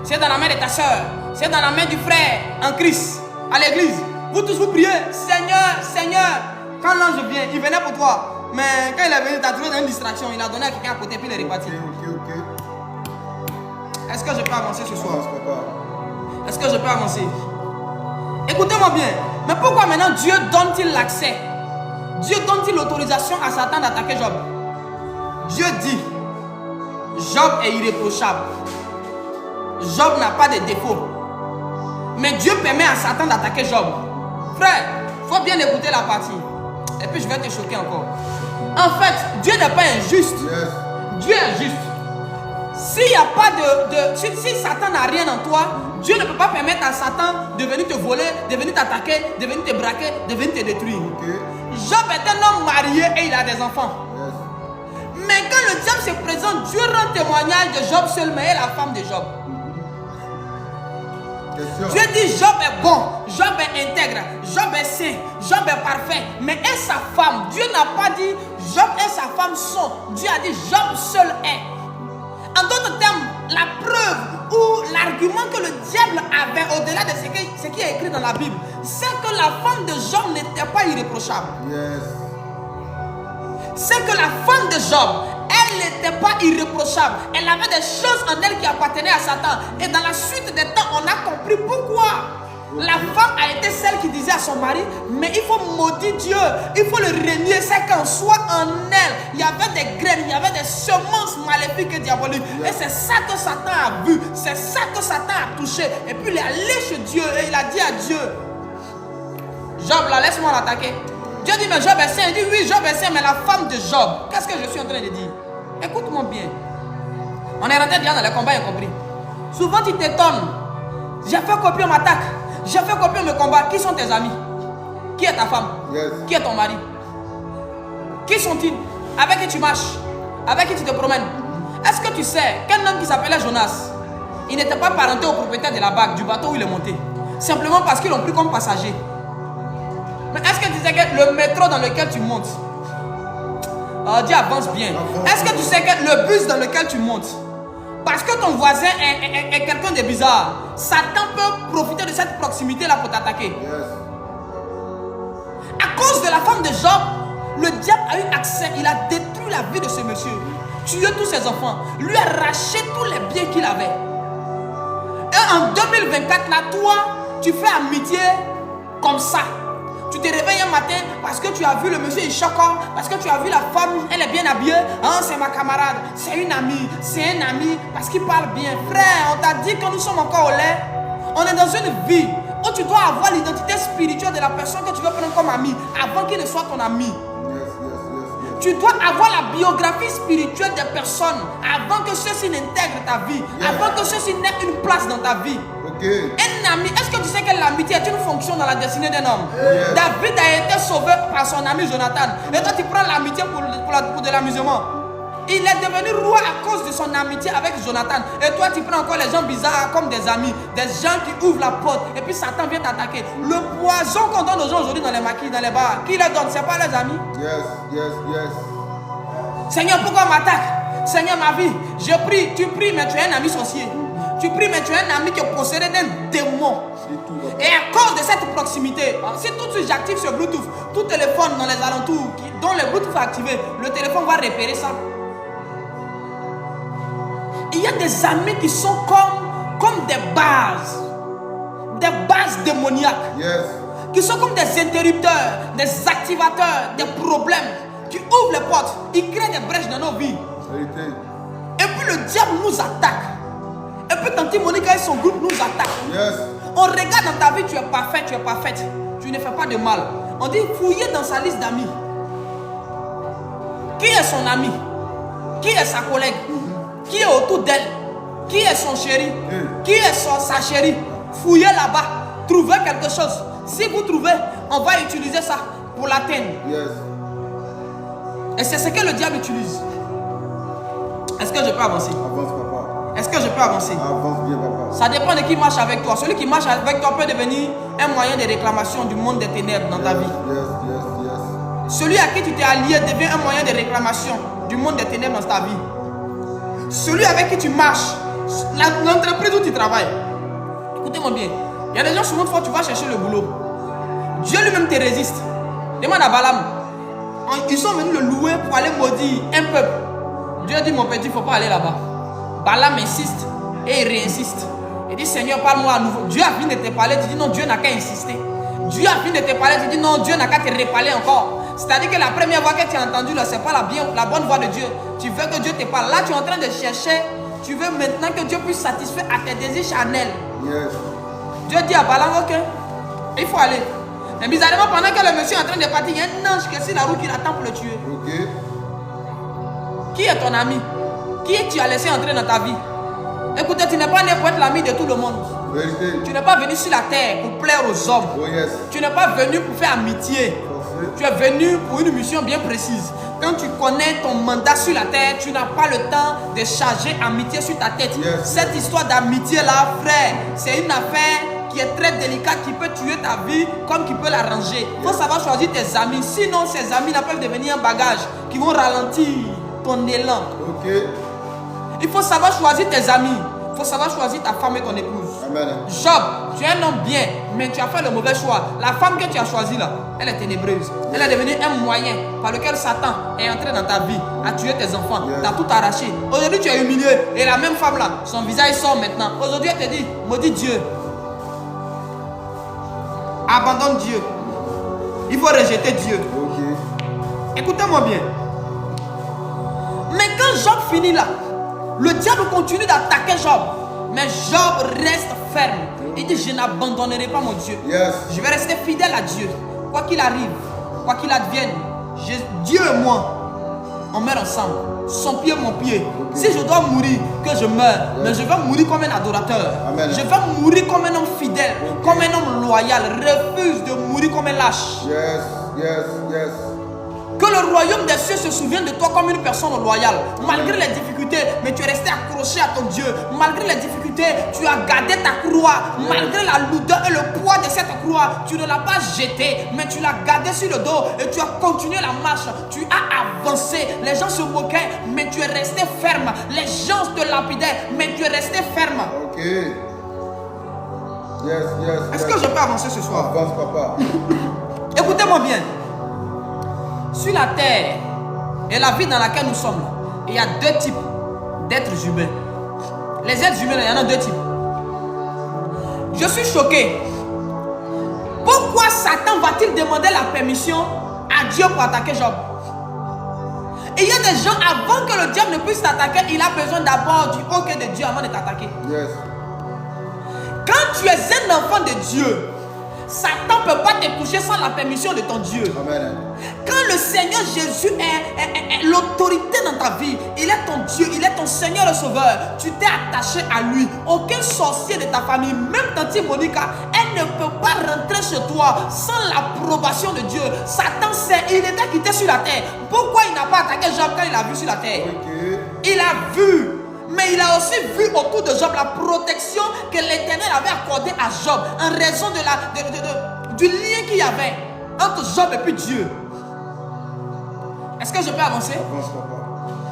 C'est dans la main de ta soeur. C'est dans la main du frère en Christ, à l'église. Vous tous vous priez, Seigneur, Seigneur. Quand l'ange vient, il venait pour toi. Mais quand il est venu, tu as trouvé une distraction, il a donné à quelqu'un à côté, puis il est reparti. Est-ce que je peux avancer ce soir? Est-ce que je peux avancer? Écoutez-moi bien. Mais pourquoi maintenant Dieu donne-t-il l'accès? Dieu donne-t-il l'autorisation à Satan d'attaquer Job? Dieu dit, Job est irréprochable. Job n'a pas de défaut. Mais Dieu permet à Satan d'attaquer Job. Frère, il faut bien écouter la partie. Et puis je vais te choquer encore. En fait, Dieu n'est pas injuste. Dieu est juste. S'il n'y a pas si Satan n'a rien en toi, Dieu ne peut pas permettre à Satan de venir te voler, de venir t'attaquer, de venir te braquer, de venir te détruire. Job est un homme marié et il a des enfants. Mais quand le diable se présente, Dieu rend témoignage de Job seul, mais elle est la femme de Job. Dieu dit Job est bon, Job est intègre, Job est saint, Job est parfait. Mais et sa femme? Dieu n'a pas dit Job et sa femme sont. Dieu a dit Job seul est. En d'autres termes, la preuve ou l'argument que le diable avait au-delà de ce qui est écrit dans la Bible, c'est que la femme de Job n'était pas irréprochable. C'est que la femme de Job, elle n'était pas irréprochable. Elle avait des choses en elle qui appartenaient à Satan. Et dans la suite des temps, on a compris pourquoi. La femme a été celle qui disait à son mari, mais il faut maudire Dieu, il faut le renier, c'est qu'en soi, en elle, il y avait des graines, il y avait des semences maléfiques et diaboliques. Et c'est ça que Satan a vu, c'est ça que Satan a touché. Et puis il est allé chez Dieu et il a dit à Dieu, Job là, laisse-moi l'attaquer. Dieu dit, mais Job est saint. Il dit, oui, Job est saint, mais la femme de Job, qu'est-ce que je suis en train de dire? Écoute-moi bien. On est rentré déjà dans les combats incompris. Souvent tu t'étonnes, j'ai fait copier, on m'attaque. J'ai fait copier mes combats. Qui sont tes amis? Qui est ta femme? Qui est ton mari? Qui sont-ils? Avec qui tu marches? Avec qui tu te promènes? Est-ce que tu sais qu'un homme qui s'appelait Jonas, il n'était pas parenté au propriétaire de la barque, du bateau où il est monté, simplement parce qu'ils l'ont pris comme passager? Mais est-ce que tu sais que le métro dans lequel tu montes, Dieu avance bien. Est-ce que tu sais que le bus dans lequel tu montes, parce que ton voisin est quelqu'un de bizarre, Satan peut profiter de cette proximité-là pour t'attaquer. À cause de la femme de Job, le diable a eu accès, il a détruit la vie de ce monsieur, tué tous ses enfants, lui a arraché tous les biens qu'il avait. Et en 2024, là, toi, tu fais amitié comme ça. Tu te réveilles un matin parce que tu as vu le monsieur il choque, parce que tu as vu la femme, elle est bien habillée. Hein, c'est ma camarade, c'est une amie, c'est un ami, parce qu'il parle bien. Frère, on t'a dit que nous sommes encore au lait. On est dans une vie où tu dois avoir l'identité spirituelle de la personne que tu veux prendre comme ami avant qu'il ne soit ton ami. Tu dois avoir la biographie spirituelle des personnes avant que ceux-ci n'intègrent ta vie, avant que ceux-ci n'aient une place dans ta vie. Un ami, est-ce que tu sais que l'amitié est une fonction dans la destinée d'un homme? David a été sauvé par son ami Jonathan. Et toi tu prends l'amitié pour de l'amusement. Il est devenu roi à cause de son amitié avec Jonathan. Et toi tu prends encore les gens bizarres comme des amis, des gens qui ouvrent la porte et puis Satan vient t'attaquer. Le poison qu'on donne aux gens aujourd'hui dans les maquis, dans les bars, qui les donne? C'est pas les amis. Seigneur, pourquoi on m'attaque? Seigneur, ma vie, je prie, tu pries mais tu es un ami sorcier. Tu pries, mais tu es un ami qui est possédé d'un démon. Et à cause de cette proximité, si tout de suite j'active ce Bluetooth, tout téléphone dans les alentours dont le Bluetooth est activé, le téléphone va repérer ça. Il y a des amis qui sont comme des bases démoniaques, qui sont comme des interrupteurs, des activateurs, des problèmes, qui ouvrent les portes, ils créent des brèches dans nos vies. Et puis le diable nous attaque. Et puis Tante Monica et son groupe nous attaquent. On regarde dans ta vie, tu es parfait, tu es parfaite. Tu ne fais pas de mal. On dit fouiller dans sa liste d'amis. Qui est son ami? Qui est sa collègue? Qui est autour d'elle? Qui est son chéri? Qui est sa chérie? Fouillez là-bas. Trouvez quelque chose. Si vous trouvez, on va utiliser ça pour l'atteindre. Et c'est ce que le diable utilise. Est-ce que je peux avancer? Avance, papa. Est-ce que je peux avancer? Avance bien, papa. Ça dépend de qui marche avec toi. Celui qui marche avec toi peut devenir un moyen de réclamation du monde des ténèbres dans ta vie. Celui à qui tu t'es allié devient un moyen de réclamation du monde des ténèbres dans ta vie. Celui avec qui tu marches, l'entreprise où tu travailles. Écoutez-moi bien. Il y a des gens souvent fois tu vas chercher le boulot. Dieu lui-même te résiste. Demande à Balaam. Ils sont venus le louer pour aller maudire un peuple. Dieu dit mon petit, il ne faut pas aller là-bas. Balaam insiste et il réinsiste. Il dit Seigneur, parle-moi à nouveau. Dieu a fini de te parler, tu dis non, Dieu n'a qu'à insister. Dieu a fini de te parler, tu dis non, Dieu n'a qu'à te reparler encore. C'est-à-dire que la première voix que tu as entendue là, ce n'est pas la bonne voix de Dieu. Tu veux que Dieu te parle. Là, tu es en train de chercher. Tu veux maintenant que Dieu puisse satisfaire à tes désirs charnels. Dieu dit à Balaam, ok, il faut aller. Mais bizarrement, pendant que le monsieur est en train de partir, il y a un ange qui est sur la route qui l'attend pour le tuer. Qui est ton ami? Qui tu as laissé entrer dans ta vie? Écoutez, tu n'es pas né pour être l'ami de tout le monde. Tu n'es pas venu sur la terre pour plaire aux hommes. Tu n'es pas venu pour faire amitié. Tu es venu pour une mission bien précise. Quand tu connais ton mandat sur la terre, tu n'as pas le temps de charger amitié sur ta tête. Cette histoire d'amitié là, frère, c'est une affaire qui est très délicate, qui peut tuer ta vie comme qui peut l'arranger. Il faut savoir choisir tes amis. Sinon, ces amis-là peuvent devenir un bagage qui vont ralentir ton élan. Il faut savoir choisir tes amis. Il faut savoir choisir ta femme et ton épouse. Amen. Job, tu es un homme bien. mais tu as fait le mauvais choix. La femme que tu as choisie là, elle est ténébreuse. Elle est devenue un moyen par lequel Satan est entré dans ta vie, a tué tes enfants, t'as tout arraché. Aujourd'hui tu es humilié et la même femme là, son visage sort maintenant. Aujourd'hui elle te dit, maudit Dieu. Abandonne Dieu. Il faut rejeter Dieu. Écoutez-moi bien. Mais quand Job finit là, le diable continue d'attaquer Job. Mais Job reste ferme. Il dit, je n'abandonnerai pas mon Dieu. Je vais rester fidèle à Dieu. Quoi qu'il arrive, quoi qu'il advienne, Dieu et moi, on meurt ensemble. Son pied, mon pied. Si je dois mourir, que je meure. Mais je vais mourir comme un adorateur. Amen. Je vais mourir comme un homme fidèle, comme un homme loyal. Refuse de mourir comme un lâche. Que le royaume des cieux se souvienne de toi comme une personne loyale. Malgré les difficultés, mais tu es resté accroché à ton Dieu. Malgré les difficultés, tu as gardé ta croix. Malgré la lourdeur et le poids de cette croix, tu ne l'as pas jetée, mais tu l'as gardée sur le dos et tu as continué la marche. Tu as avancé. Les gens se moquaient, mais tu es resté ferme. Les gens te lapidaient, mais tu es resté ferme. Est-ce que je peux avancer ce soir? Avance, papa. Écoutez-moi bien. Sur la terre et la vie dans laquelle nous sommes, il y a deux types d'êtres humains. Les êtres humains, il y en a deux types. Je suis choqué. Pourquoi Satan va-t-il demander la permission à Dieu pour attaquer Job? Il y a des gens, avant que le diable ne puisse t'attaquer, il a besoin d'abord du OK de Dieu avant de t'attaquer. Quand tu es un enfant de Dieu, Satan ne peut pas te toucher sans la permission de ton Dieu. Amen. Quand le Seigneur Jésus est l'autorité dans ta vie, il est ton Dieu, il est ton Seigneur le Sauveur, tu t'es attaché à lui. Aucun sorcier de ta famille, même Tante Monica, elle ne peut pas rentrer chez toi sans l'approbation de Dieu. Satan sait, il était quitté sur la terre. Pourquoi il n'a pas attaqué Job quand il a vu sur la terre? Il a vu. Mais il a aussi vu autour de Job la protection que l'Éternel avait accordée à Job en raison du lien qu'il y avait entre Job et puis Dieu. Est-ce que je peux avancer?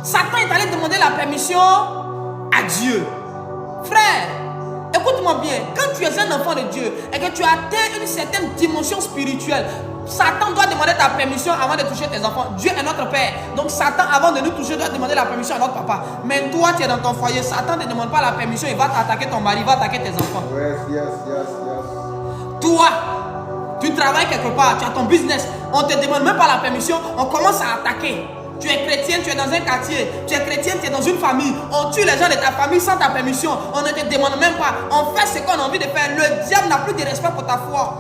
Satan est allé demander la permission à Dieu. Frère, écoute-moi bien. Quand tu es un enfant de Dieu et que tu as atteint une certaine dimension spirituelle, Satan doit demander ta permission avant de toucher tes enfants. Dieu est notre Père. Donc Satan, avant de nous toucher, doit demander la permission à notre papa. Mais toi, tu es dans ton foyer. Satan ne te demande pas la permission. Il va t'attaquer ton mari, il va attaquer tes enfants. Toi, tu travailles quelque part, tu as ton business. On ne te demande même pas la permission. On commence à attaquer. Tu es chrétien, tu es dans un quartier. Tu es chrétien, tu es dans une famille. On tue les gens de ta famille sans ta permission. On ne te demande même pas. On fait ce qu'on a envie de faire. Le diable n'a plus de respect pour ta foi.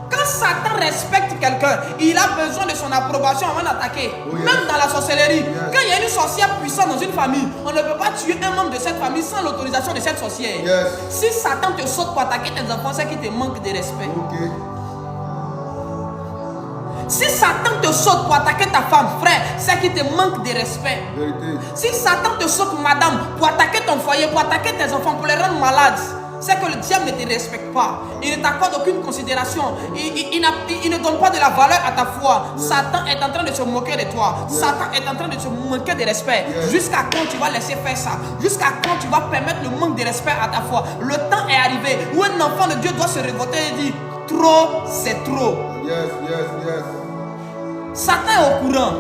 Quand Satan respecte quelqu'un, il a besoin de son approbation avant d'attaquer. Même dans la sorcellerie. Quand il y a une sorcière puissante dans une famille, on ne peut pas tuer un membre de cette famille sans l'autorisation de cette sorcière. Si Satan te saute pour attaquer tes enfants, c'est qu'il te manque de respect. Si Satan te saute pour attaquer ta femme, frère, c'est qu'il te manque de respect. Si Satan te saute, madame, pour attaquer ton foyer, pour attaquer tes enfants, pour les rendre malades, c'est que le diable ne te respecte pas. Il ne t'accorde aucune considération. Il ne donne pas de la valeur à ta foi. Satan est en train de se moquer de toi. Satan est en train de se manquer de respect. Jusqu'à quand tu vas laisser faire ça? Jusqu'à quand tu vas permettre le manque de respect à ta foi? Le temps est arrivé où un enfant de Dieu doit se révolter et dire trop, c'est trop. Satan est au courant.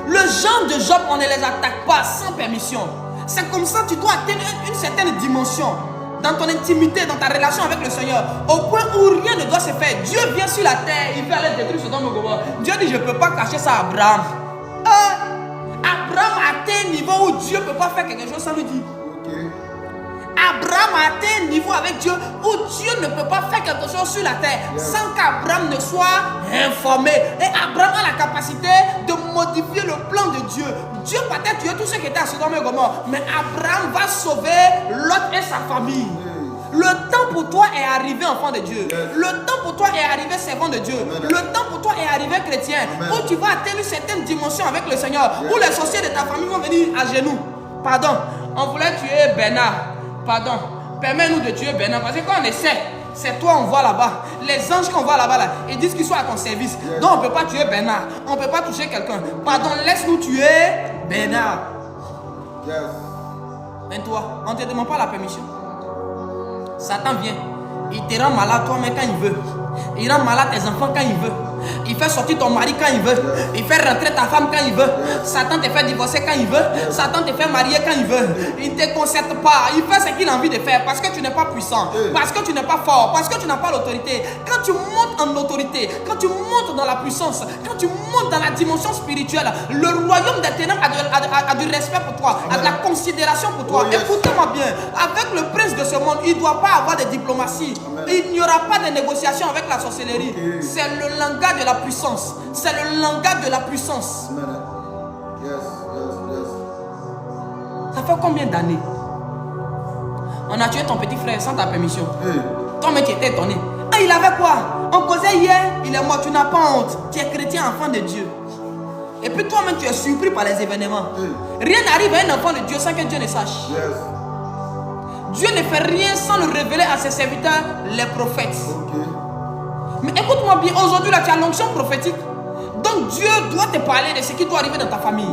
Le genre de Job, on ne les attaque pas sans permission. C'est comme ça que tu dois atteindre une certaine dimension dans ton intimité, dans ta relation avec le Seigneur, au point où rien ne doit se faire. Dieu vient sur la terre, il veut aller détruire Sodome et Gomorrhe. Dieu dit, je ne peux pas cacher ça à Abraham. Abraham a atteint un niveau où Dieu ne peut pas faire quelque chose sans lui dire. Abraham a atteint un niveau avec Dieu où Dieu ne peut pas faire quelque chose sur la terre sans qu'Abraham ne soit informé. Et Abraham a la capacité de modifier le plan de Dieu. Dieu peut-être tuer tous ceux qui étaient à Sodome et Gomorrhe, mais Abraham va sauver Lot et sa famille. Le temps pour toi est arrivé, enfant de Dieu. Le temps pour toi est arrivé, servant de Dieu. Le temps pour toi est arrivé, chrétien, où tu vas atteindre une certaine dimension avec le Seigneur, où les sorciers de ta famille vont venir à genoux. Pardon, on voulait tuer Bernard. Pardon, permets-nous de tuer Bernard, parce que quand on essaie, c'est toi on voit là-bas. Les anges qu'on voit là-bas, là, ils disent qu'ils sont à ton service. Donc on ne peut pas tuer Bernard. On ne peut pas toucher quelqu'un. Pardon, laisse-nous tuer Bernard. Mais toi, on ne te demande pas la permission. Satan vient. Il te rend malade toi-même quand il veut. Il rend malade tes enfants quand il veut. Il fait sortir ton mari quand il veut. Il fait rentrer ta femme quand il veut. Satan te fait divorcer quand il veut. Satan te fait marier quand il veut. Il ne te concerte pas. Il fait ce qu'il a envie de faire parce que tu n'es pas puissant. Parce que tu n'es pas fort. Parce que tu n'as pas l'autorité. Quand tu montes en autorité, quand tu montes dans la puissance, quand tu montes dans la dimension spirituelle, le royaume des ténèbres a du respect pour toi, a de la considération pour toi. Écoutez-moi bien. Avec le prince de ce monde, il ne doit pas avoir de diplomatie. Il n'y aura pas de négociation avec la sorcellerie. C'est le langage de la puissance. C'est le langage de la puissance. Ça fait combien d'années on a tué ton petit frère sans ta permission? Toi-même tu étais étonné. Ah, il avait quoi? On causait hier, il est mort, tu n'as pas honte. Tu es chrétien, enfant de Dieu. Et puis toi-même tu es surpris par les événements. Rien n'arrive à un enfant de Dieu sans que Dieu ne sache. Dieu ne fait rien sans le révéler à ses serviteurs, les prophètes. Mais écoute-moi bien, aujourd'hui là tu as l'onction prophétique. Donc Dieu doit te parler de ce qui doit arriver dans ta famille.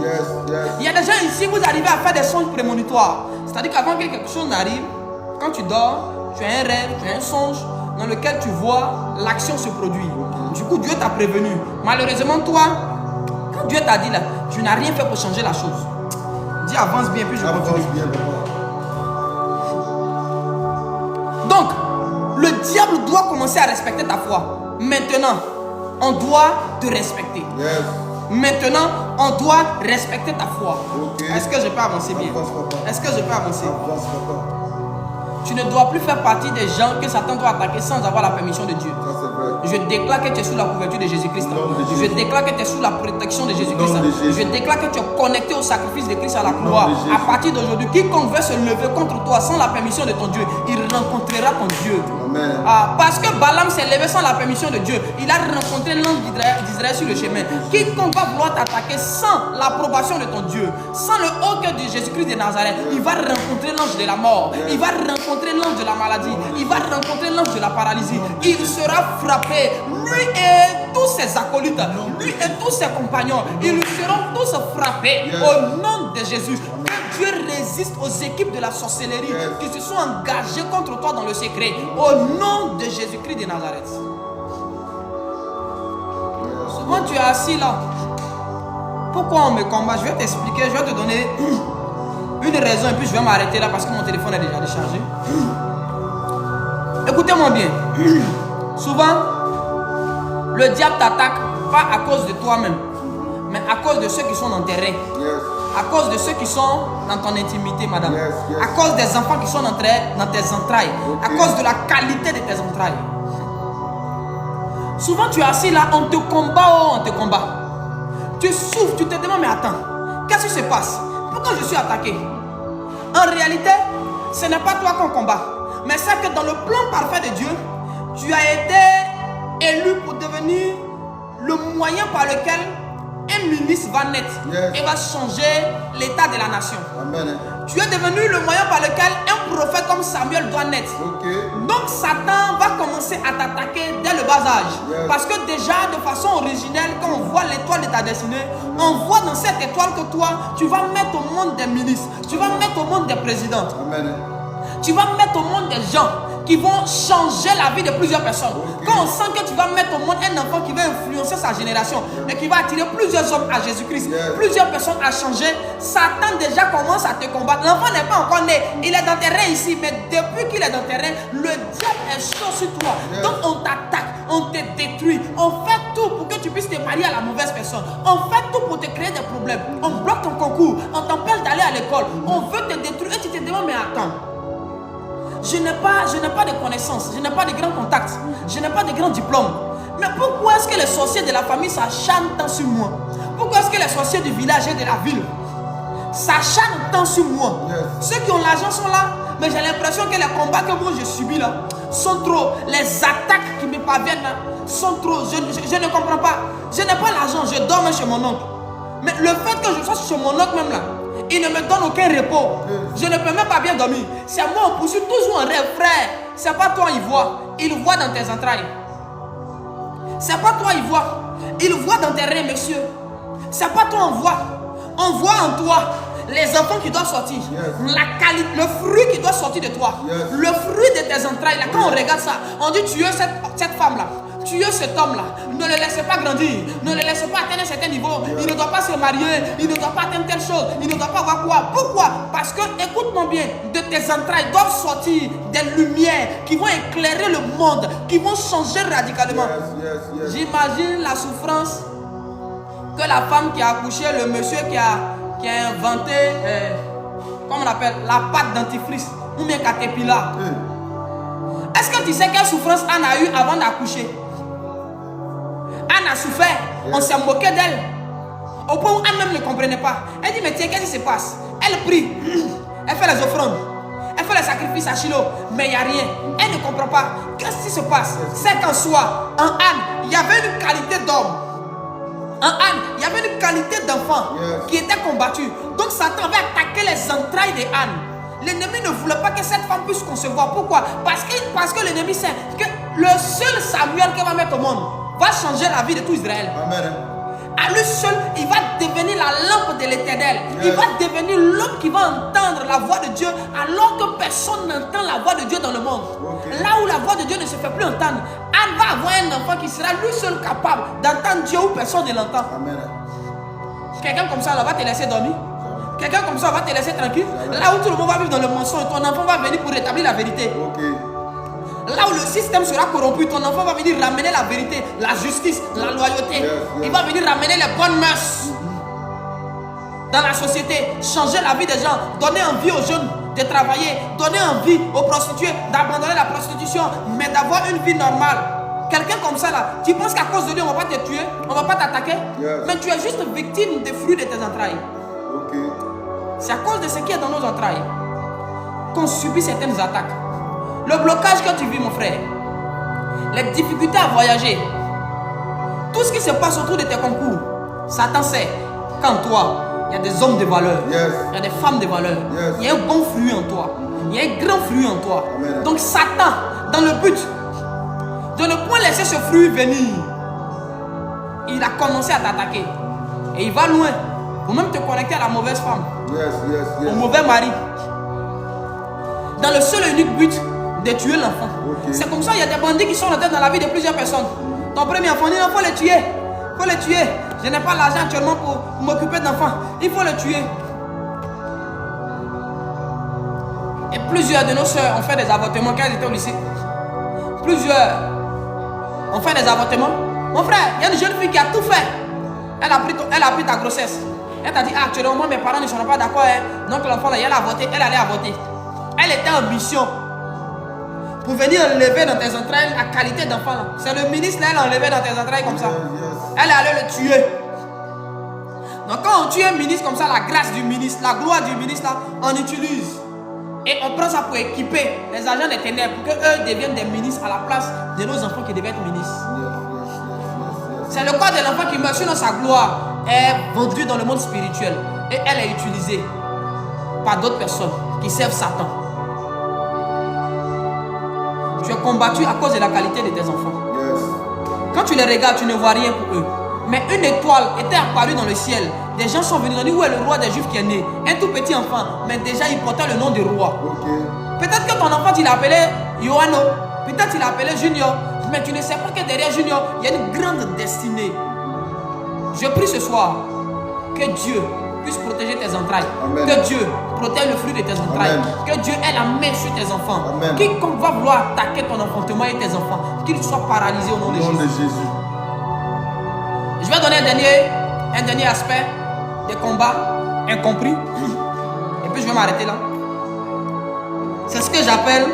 Il y a des gens ici, vous arrivez à faire des songes prémonitoires. C'est-à-dire qu'avant que quelque chose n'arrive, quand tu dors, tu as un rêve, tu as un songe dans lequel tu vois l'action se produire. Du coup Dieu t'a prévenu. Malheureusement toi, quand Dieu t'a dit là, tu n'as rien fait pour changer la chose. Dis avance bien puis je continue. Donc, le diable doit commencer à respecter ta foi. Maintenant, on doit te respecter. Maintenant, on doit respecter ta foi. Est-ce que je peux avancer bien? Est-ce que je peux avancer? Tu ne dois plus faire partie des gens que Satan doit attaquer sans avoir la permission de Dieu. Je déclare que tu es sous la couverture de Jésus-Christ. Je déclare que tu es sous la protection de Jésus-Christ. Je déclare que tu es connecté au sacrifice de Christ à la croix. À partir d'aujourd'hui, quiconque veut se lever contre toi sans la permission de ton Dieu, il rencontrera ton Dieu. Parce que Balaam s'est levé sans la permission de Dieu. Il a rencontré l'ange d'Israël sur le chemin. Quiconque va vouloir t'attaquer sans l'approbation de ton Dieu, sans le haut cœur de Jésus-Christ de Nazareth, il va rencontrer l'ange de la mort. Il va rencontrer l'ange de la maladie. Il va rencontrer l'ange de la paralysie. Il sera frappé. Lui et tous ses acolytes, lui et tous ses compagnons, ils seront tous frappés au nom de Jésus. Que Dieu résiste aux équipes de la sorcellerie qui se sont engagées contre toi dans le secret. Au nom de Jésus-Christ de Nazareth. Souvent tu es assis là. Pourquoi on me combat? Je vais t'expliquer, je vais te donner une raison et puis je vais m'arrêter là parce que mon téléphone est déjà déchargé. Écoutez-moi bien. Souvent, le diable t'attaque pas à cause de toi-même, mais à cause de ceux qui sont dans tes reins. À cause de ceux qui sont dans ton intimité, madame. À cause des enfants qui sont dans tes entrailles. À cause de la qualité de tes entrailles. Souvent tu es assis là, on te combat, on te combat. Tu souffres, tu te demandes, mais attends, qu'est-ce qui se passe? Pourquoi je suis attaqué? En réalité, ce n'est pas toi qu'on combat, mais c'est que dans le plan parfait de Dieu, tu as été élu pour devenir le moyen par lequel un ministre va naître et va changer l'état de la nation. Amen. Tu es devenu le moyen par lequel un prophète comme Samuel doit naître. Donc Satan va commencer à t'attaquer dès le bas âge. Parce que déjà de façon originelle, quand on voit l'étoile de ta destinée, on voit dans cette étoile que toi, tu vas mettre au monde des ministres, tu vas mettre au monde des présidents. Amen. Tu vas mettre au monde des gens qui vont changer la vie de plusieurs personnes. Quand on sent que tu vas mettre au monde un enfant qui va influencer sa génération et qui va attirer plusieurs hommes à Jésus-Christ, plusieurs personnes à changer, Satan déjà commence à te combattre. L'enfant n'est pas encore né, il est dans tes reins ici, mais depuis qu'il est dans tes reins, le diable est chaud sur toi. Donc on t'attaque, on te détruit, on fait tout pour que tu puisses te marier à la mauvaise personne. On fait tout pour te créer des problèmes. On bloque ton concours, on t'empêche d'aller à l'école, on veut te détruire et tu te demandes, mais attends. Je n'ai pas de connaissances, je n'ai pas de grands contacts, je n'ai pas de grands diplômes. Mais pourquoi est-ce que les sorciers de la famille s'acharnent tant sur moi? Pourquoi est-ce que les sorciers du village et de la ville s'acharnent tant sur moi? Ceux qui ont l'argent sont là, mais j'ai l'impression que les combats que moi je subis là sont trop. Les attaques qui me parviennent là sont trop. Je ne comprends pas. Je n'ai pas l'argent, je dors même chez mon oncle. Mais le fait que je sois chez mon oncle même là, il ne me donne aucun repos. Je ne peux même pas bien dormir. C'est moi, on poursuit toujours un rêve, frère. C'est pas toi, il voit. Il voit dans tes entrailles. C'est pas toi, il voit. Il voit dans tes reins, monsieur. C'est pas toi, on voit. On voit en toi les enfants qui doivent sortir, le fruit qui doit sortir de toi, le fruit de tes entrailles. Là, quand on regarde ça, on dit tu es cette femme-là. Tu es cet homme-là. Ne le laissez pas grandir. Ne le laissez pas atteindre un certain niveau. Il ne doit pas se marier. Il ne doit pas atteindre telle chose. Il ne doit pas avoir quoi. Pourquoi? Parce que, écoute-moi bien, de tes entrailles doivent sortir des lumières qui vont éclairer le monde, qui vont changer radicalement. J'imagine la souffrance que la femme qui a accouché, le monsieur qui a inventé, comment on appelle, la pâte dentifrice, ou bien Caterpillar. Est-ce que tu sais quelle souffrance Anne a eu avant d'accoucher? Anne a souffert, on s'est moqué d'elle. Au point où Anne même ne comprenait pas. Elle dit, mais tiens, qu'est-ce qui se passe? Elle prie, elle fait les offrandes, elle fait les sacrifices à Shiloh, mais il n'y a rien. Elle ne comprend pas. Qu'est-ce qui se passe? C'est qu'en soi, en Anne, il y avait une qualité d'homme. En Anne, il y avait une qualité d'enfant qui était combattue. Donc Satan avait attaqué les entrailles de Anne. L'ennemi ne voulait pas que cette femme puisse concevoir. Pourquoi? Parce que l'ennemi sait que le seul Samuel qu'elle va mettre au monde va changer la vie de tout Israël. Amen. À lui seul, il va devenir la lampe de l'Éternel. Il va devenir l'homme qui va entendre la voix de Dieu alors que personne n'entend la voix de Dieu dans le monde. Là où la voix de Dieu ne se fait plus entendre, Anne va avoir un enfant qui sera lui seul capable d'entendre Dieu où personne ne l'entend. Quelqu'un comme ça, là, va te laisser dormir. Quelqu'un comme ça va te laisser tranquille. Là où tout le monde va vivre dans le mensonge, ton enfant va venir pour rétablir la vérité. Là où le système sera corrompu, ton enfant va venir ramener la vérité, la justice, la loyauté. Il va venir ramener les bonnes mœurs dans la société, changer la vie des gens, donner envie aux jeunes de travailler, donner envie aux prostituées d'abandonner la prostitution, mais d'avoir une vie normale. Quelqu'un comme ça là, tu penses qu'à cause de lui on ne va pas te tuer, on ne va pas t'attaquer, mais tu es juste victime des fruits de tes entrailles. C'est à cause de ce qui est dans nos entrailles qu'on subit certaines attaques. Le blocage que tu vis, mon frère, les difficultés à voyager, tout ce qui se passe autour de tes concours, Satan sait qu'en toi, il y a des hommes de valeur, il y a des femmes de valeur, il y a un bon fruit en toi, il y a un grand fruit en toi. Donc Satan, dans le but de ne point laisser ce fruit venir, il a commencé à t'attaquer. Et il va loin pour même te connecter à la mauvaise femme, au mauvais mari, dans le seul et unique but de tuer l'enfant. C'est comme ça, il y a des bandits qui sont rentrés dans la vie de plusieurs personnes. Ton premier enfant, il faut le tuer. Il faut le tuer. Je n'ai pas l'argent actuellement pour m'occuper d'enfants. Il faut le tuer. Et plusieurs de nos soeurs ont fait des avortements quand elles étaient au lycée. Plusieurs ont fait des avortements. Mon frère, il y a une jeune fille qui a tout fait. Elle a pris ta grossesse. Elle t'a dit, ah, actuellement, moi, mes parents ne seront pas d'accord. Donc l'enfant, elle a avorté. Elle allait avorter. Elle était en mission pour venir enlever dans tes entrailles la qualité d'enfant. C'est le ministre, là, elle a enlevé dans tes entrailles comme ça. Elle allait le tuer. Donc quand on tue un ministre comme ça, la grâce du ministre, la gloire du ministre, là, on utilise. Et on prend ça pour équiper les agents des ténèbres, pour qu'eux deviennent des ministres à la place de nos enfants qui devaient être ministres. C'est le corps de l'enfant qui meurt, sinon sa gloire est vendue dans le monde spirituel. Et elle est utilisée par d'autres personnes qui servent Satan. Tu es combattu à cause de la qualité de tes enfants. Quand tu les regardes, tu ne vois rien pour eux. Mais une étoile était apparue dans le ciel. Des gens sont venus, ils ont dit, où est le roi des Juifs qui est né? Un tout petit enfant, mais déjà il portait le nom du roi. Peut-être que ton enfant, tu l'as appelé Yohano. Peut-être tu l'as appelé Junior. Mais tu ne sais pas que derrière Junior, il y a une grande destinée. Je prie ce soir que Dieu puisse protéger tes entrailles. Amen. Que Dieu protège le fruit de tes entrailles. Amen. Que Dieu ait la main sur tes enfants. Amen. Quiconque va vouloir attaquer ton enfantement et tes enfants, qu'il soit paralysé au nom de Jésus. Je vais donner un dernier aspect des combats incompris. Et puis je vais m'arrêter là. C'est ce que j'appelle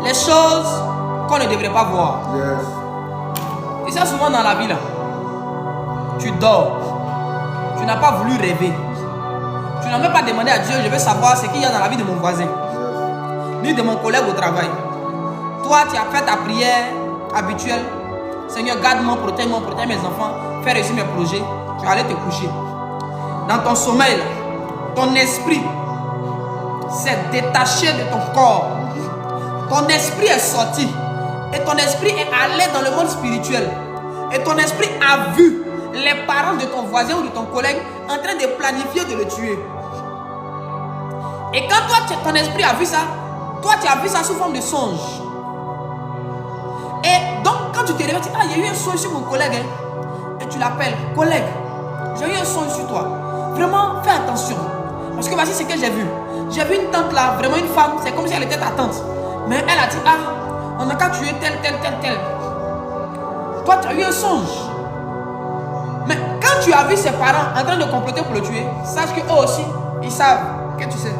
les choses qu'on ne devrait pas voir. Et ça, souvent dans la vie là, tu dors. Tu n'as pas voulu rêver. Tu n'as même pas demandé à Dieu, je veux savoir ce qu'il y a dans la vie de mon voisin, ni de mon collègue au travail. Toi, tu as fait ta prière habituelle. Seigneur, garde-moi, protège mes enfants, fais réussir mes projets. Tu vas aller te coucher. Dans ton sommeil, ton esprit s'est détaché de ton corps. Ton esprit est sorti. Et ton esprit est allé dans le monde spirituel. Et ton esprit a vu les parents de ton voisin ou de ton collègue en train de planifier de le tuer. Et quand toi, ton esprit a vu ça, toi tu as vu ça sous forme de songe. Et donc quand tu te réveilles, tu dis, ah, il y a eu un songe sur mon collègue. Hein. Et tu l'appelles, collègue, j'ai eu un songe sur toi. Vraiment, fais attention. Parce que voici ce que j'ai vu. J'ai vu une tante là, vraiment une femme, c'est comme si elle était ta tante. Mais elle a dit, ah, on n'a qu'à tuer tel. Toi, tu as eu un songe. Mais quand tu as vu ses parents en train de comploter pour le tuer, sache qu'eux aussi, ils savent que tu sais.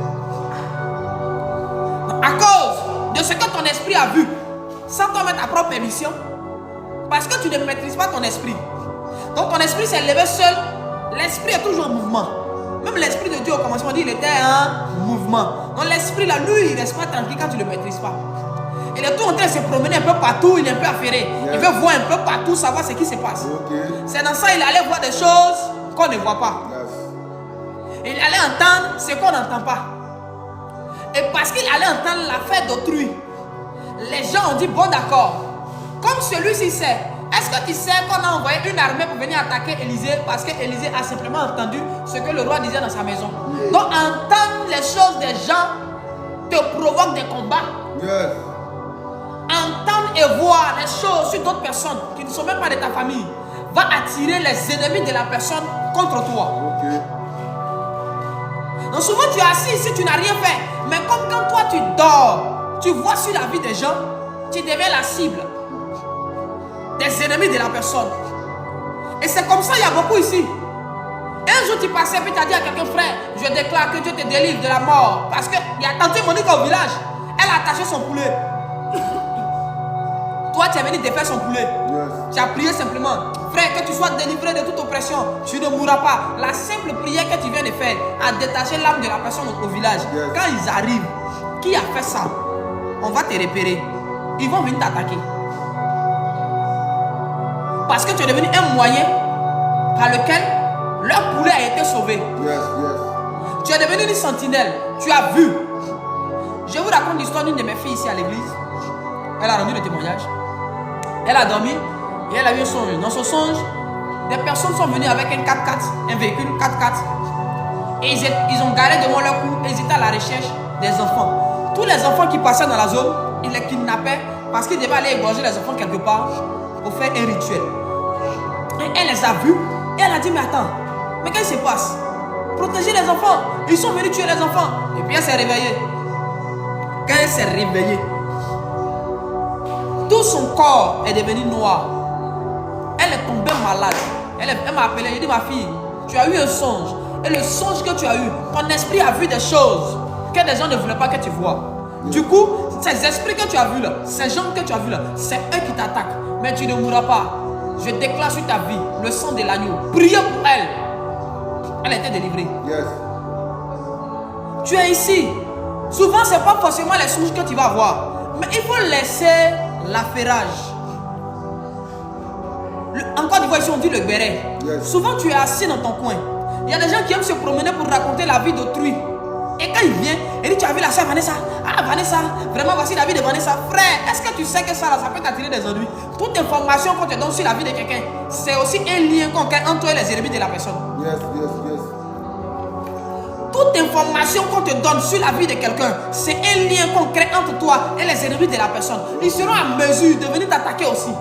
À cause de ce que ton esprit a vu, sans toi mettre ta propre permission, parce que tu ne maîtrises pas ton esprit. Donc ton esprit s'est levé seul, l'esprit est toujours en mouvement. Même l'esprit de Dieu au commencement dit il était en mouvement. Donc l'esprit là, lui, il ne reste pas tranquille quand tu ne le maîtrises pas. Il est tout en train de se promener un peu partout, il est un peu affairé. Il veut voir un peu partout, savoir ce qui se passe. C'est dans ça il allait voir des choses qu'on ne voit pas. Il allait entendre ce qu'on n'entend pas. Et parce qu'il allait entendre l'affaire d'autrui, les gens ont dit bon d'accord. Comme celui-ci sait, est-ce que tu sais qu'on a envoyé une armée pour venir attaquer Élysée parce que Élysée a simplement entendu ce que le roi disait dans sa maison. Donc entendre les choses des gens te provoque des combats. Entendre et voir les choses sur d'autres personnes qui ne sont même pas de ta famille va attirer les ennemis de la personne contre toi. Donc souvent tu es assis ici, tu n'as rien fait. Mais comme quand toi tu dors, tu vois sur la vie des gens, tu deviens la cible des ennemis de la personne. Et c'est comme ça, il y a beaucoup ici. Un jour tu passais et tu as dit à quelqu'un, frère, je déclare que Dieu te délivre de la mort. Parce qu'il y a tante Monique au village, elle a attaché son poulet. Toi tu es venu défaire son poulet. Tu as prié simplement, frère, que tu sois délivré de toute oppression, tu ne mourras pas. La simple prière que tu viens de faire a détaché l'âme de la personne au village. Quand ils arrivent, qui a fait ça? On va te repérer. Ils vont venir t'attaquer. Parce que tu es devenu un moyen par lequel leur poulet a été sauvé. Tu es devenu une sentinelle. Tu as vu. Je vous raconte l'histoire d'une de mes filles ici à l'église. Elle a rendu le témoignage. Elle a dormi et elle a eu un songe. Dans son songe, des personnes sont venues avec un 4x4, un véhicule 4x4. Et ils ont garé devant leur cou et ils étaient à la recherche des enfants. Tous les enfants qui passaient dans la zone, ils les kidnappaient parce qu'ils devaient aller égorger les enfants quelque part pour faire un rituel. Et elle les a vus et elle a dit, mais attends, mais qu'est-ce qui se passe? Protéger les enfants, ils sont venus tuer les enfants. Et puis elle s'est réveillée. Quand elle s'est réveillée, tout son corps est devenu noir. Elle est tombée malade. Elle m'a appelé, elle dit, ma fille, tu as eu un songe. Et le songe que tu as eu, ton esprit a vu des choses que des gens ne voulaient pas que tu vois. Du coup, ces esprits que tu as vus là, ces gens que tu as vus là, c'est eux qui t'attaquent. Mais tu ne mourras pas. Je déclare sur ta vie le sang de l'agneau. Priez pour elle. Elle a été délivrée. Tu es ici. Souvent, ce n'est pas forcément les songes que tu vas avoir. Mais il faut laisser l'affairage. En Côte d'Ivoire, ici, on dit le béret. Souvent, tu es assis dans ton coin. Il y a des gens qui aiment se promener pour raconter la vie d'autrui. Et quand il vient, il dit, tu as vu la soeur Vanessa? Ah, Vanessa, vraiment, voici la vie de Vanessa. Frère, est-ce que tu sais que ça peut t'attirer des ennuis? Toute information qu'on te donne sur la vie de quelqu'un, c'est aussi un lien concret entre toi et les ennemis de la personne. Toute information qu'on te donne sur la vie de quelqu'un, c'est un lien concret entre toi et les ennemis de la personne. Ils seront à mesure de venir t'attaquer aussi.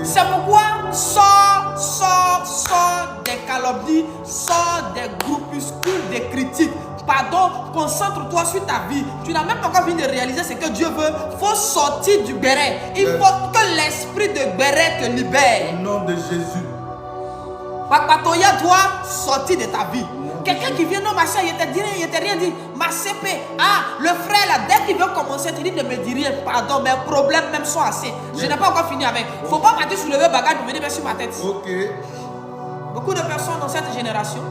C'est pourquoi sors des calomnies, sors des groupuscules, des critiques. Pardon, concentre-toi sur ta vie. Tu n'as même pas encore fini de réaliser ce que Dieu veut. Il faut sortir du béret. Il faut que l'esprit de béret te libère. Au nom de Jésus. Papatoya doit sortir de ta vie. Quelqu'un qui vient, non, ma soeur, il t'a rien dit. Ma CP, le frère là, dès qu'il veut commencer, tu dis ne me dis rien. Pardon, mes problèmes même sont assez. Je n'ai pas encore fini avec. Il ne faut pas m'attendre soulever bagage pour venir mettre sur ma tête. Beaucoup de personnes dans cette génération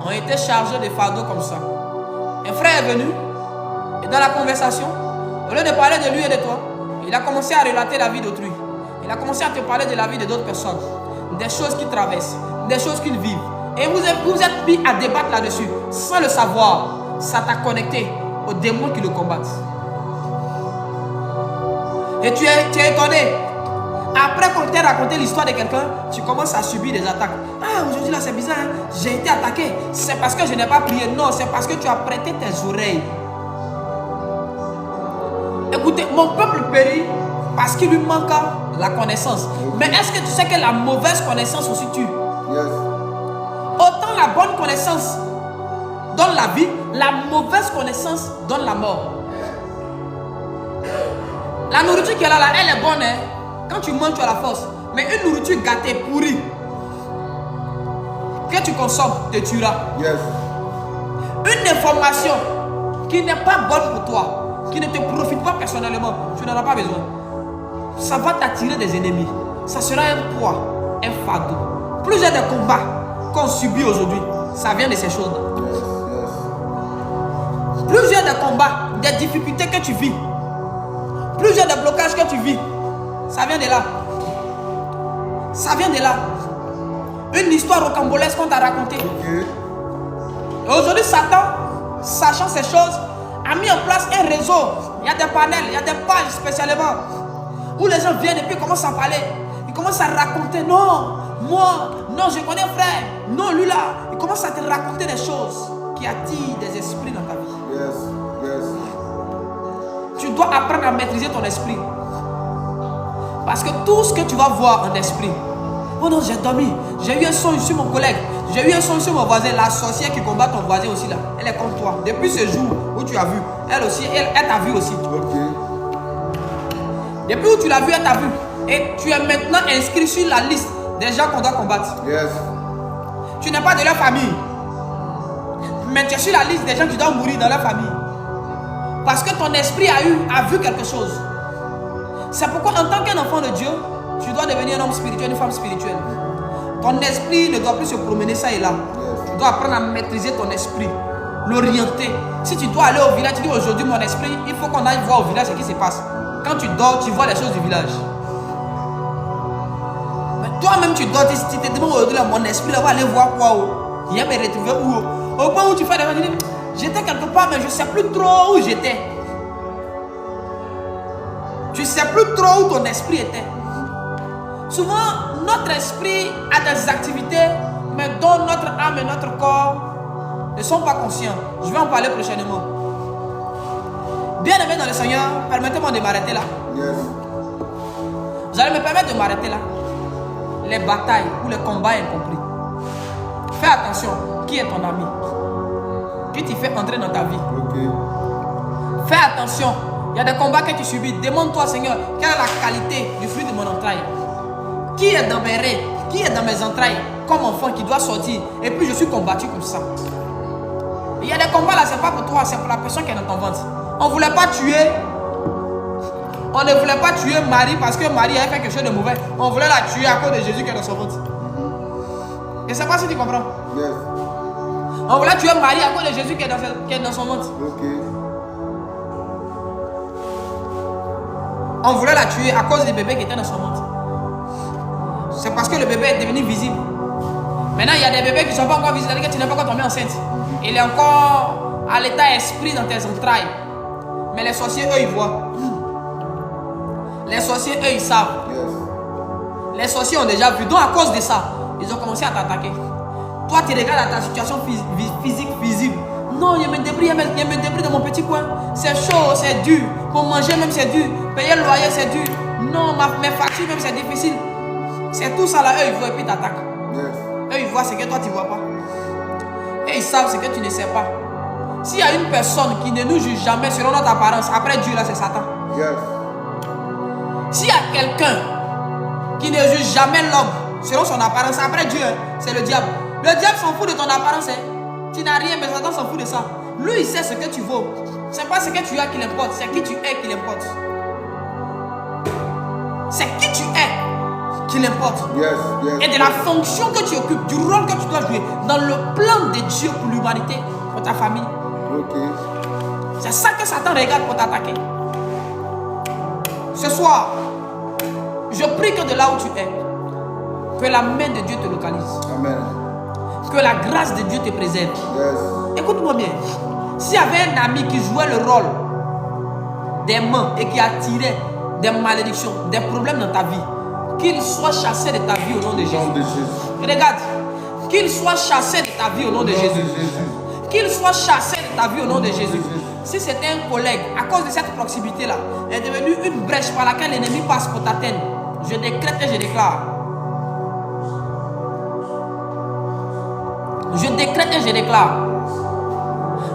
ont été chargés de fardeaux comme ça. Un frère est venu et dans la conversation, au lieu de parler de lui et de toi, il a commencé à relater la vie d'autrui. Il a commencé à te parler de la vie de d'autres personnes, des choses qu'ils traversent, des choses qu'ils vivent. Et vous êtes mis à débattre là-dessus. Sans le savoir, ça t'a connecté aux démons qui le combattent. Et tu es étonné. Après qu'on t'ait raconté l'histoire de quelqu'un, tu commences à subir des attaques. Ah, aujourd'hui là c'est bizarre, hein? J'ai été attaqué. C'est parce que je n'ai pas prié. Non, c'est parce que tu as prêté tes oreilles. Écoutez, mon peuple périt parce qu'il lui manque la connaissance. Mais est-ce que tu sais que la mauvaise connaissance aussi tue? Yes. Autant la bonne connaissance donne la vie, la mauvaise connaissance donne la mort. La nourriture qui est là, elle est bonne, hein? Quand tu manges, tu as la force. Mais une nourriture gâtée, pourrie, que tu consommes, te tuera. Yes. Une information qui n'est pas bonne pour toi, qui ne te profite pas personnellement, tu n'en as pas besoin. Ça va t'attirer des ennemis. Ça sera un poids, un fardeau. Plusieurs des combats qu'on subit aujourd'hui, ça vient de ces choses-là. Yes. Yes. Plusieurs des combats, des difficultés que tu vis, plusieurs des blocages que tu vis, ça vient de là. Ça vient de là. Une histoire rocambolesque qu'on t'a racontée. Okay. Et aujourd'hui, Satan, sachant ces choses, a mis en place un réseau. Il y a des panels, il y a des pages spécialement où les gens viennent et puis commencent à parler. Ils commencent à raconter. Non, moi, non, je connais un frère. Non, lui là. Ils commencent à te raconter des choses qui attirent des esprits dans ta vie. Yes. Yes. Tu dois apprendre à maîtriser ton esprit. Parce que tout ce que tu vas voir en esprit. Oh non, j'ai dormi. J'ai eu un son sur mon collègue. J'ai eu un son sur mon voisin. La sorcière qui combat ton voisin aussi là. Elle est comme toi. Depuis ce jour où tu as vu, elle aussi, elle t'a vu aussi. Ok. Depuis où tu l'as vu, elle t'a vu. Et tu es maintenant inscrit sur la liste des gens qu'on doit combattre. Yes. Tu n'es pas de leur famille. Mais tu es sur la liste des gens qui doivent mourir dans leur famille. Parce que ton esprit a vu quelque chose. C'est pourquoi en tant qu'un enfant de Dieu, tu dois devenir un homme spirituel, une femme spirituelle. Ton esprit ne doit plus se promener ça et là. Yes. Tu dois apprendre à maîtriser ton esprit, l'orienter. Si tu dois aller au village, tu dis aujourd'hui mon esprit, il faut qu'on aille voir au village ce qui se passe. Quand tu dors, tu vois les choses du village. Mais toi-même tu dors, tu te demandes aujourd'hui mon esprit là, va aller voir quoi. Il va me retrouver où? Au point où tu fais des gens, tu dis, j'étais quelque part mais je ne sais plus trop où j'étais. Tu ne sais plus trop où ton esprit était. Souvent, notre esprit a des activités, mais dont notre âme et notre corps ne sont pas conscients. Je vais en parler prochainement. Bien aimé dans le Seigneur, permettez-moi de m'arrêter là. Yes. Vous allez me permettre de m'arrêter là. Les batailles ou les combats incompris. Fais attention, qui est ton ami? Qui te fait entrer dans ta vie? Ok. Fais attention. Il y a des combats que tu subis. Demande-toi, Seigneur, quelle est la qualité du fruit de mon entraille? Qui est dans mes reins? Qui est dans mes entrailles? Comme enfant qui doit sortir. Et puis je suis combattu comme ça. Il y a des combats là, c'est pas pour toi, c'est pour la personne qui est dans ton ventre. On ne voulait pas tuer. On ne voulait pas tuer Marie parce que Marie avait fait quelque chose de mauvais. On voulait la tuer à cause de Jésus qui est dans son ventre. Je ne sais pas si tu comprends. Yes. On voulait tuer Marie à cause de Jésus qui est dans son ventre. Ok. On voulait la tuer à cause du bébé qui était dans son ventre. C'est parce que le bébé est devenu visible. Maintenant, il y a des bébés qui ne sont pas encore visibles, c'est-à-dire que tu n'es pas encore tombé enceinte. Il est encore à l'état esprit dans tes entrailles. Mais les sorciers, eux, ils voient. Les sorciers, eux, ils savent. Yes. Les sorciers ont déjà vu. Donc, à cause de ça, ils ont commencé à t'attaquer. Toi, tu regardes ta situation physique visible. Non, il me débrouille dans mon petit coin. C'est chaud, c'est dur. Pour manger même, c'est dur. Payer le loyer, c'est dur. Non, mes factures même, c'est difficile. C'est tout ça là, eux, ils voient et puis t'attaquent. Yes. Eux, ils voient ce que toi, tu ne vois pas. Et ils savent ce que tu ne sais pas. S'il y a une personne qui ne nous juge jamais selon notre apparence, après Dieu, là, c'est Satan. Yes. S'il y a quelqu'un qui ne juge jamais l'homme selon son apparence, après Dieu, c'est le diable. Le diable s'en fout de ton apparence. Tu n'as rien, mais Satan s'en fout de ça. Lui, il sait ce que tu vaux. C'est pas ce que tu as qui l'importe, c'est qui tu es qui l'importe. C'est qui tu es qui l'importe. Yes. Yes. Et de la fonction que tu occupes, du rôle que tu dois jouer dans le plan de Dieu pour l'humanité, pour ta famille. Ok. C'est ça que Satan regarde pour t'attaquer. Ce soir, je prie que de là où tu es, que la main de Dieu te localise. Amen. Que la grâce de Dieu te préserve. Yes. Écoute-moi bien. S'il y avait un ami qui jouait le rôle des mains et qui attirait des malédictions, des problèmes dans ta vie, Qu'il soit chassé de ta vie au nom de Jésus. Regarde. Qu'il soit chassé de ta vie au nom de Jésus. Qu'il soit chassé de ta vie au nom de Jésus. Si c'était un collègue, à cause de cette proximité-là, est devenu une brèche par laquelle l'ennemi passe pour t'atteindre, je décrète et je déclare. Je décrète et je déclare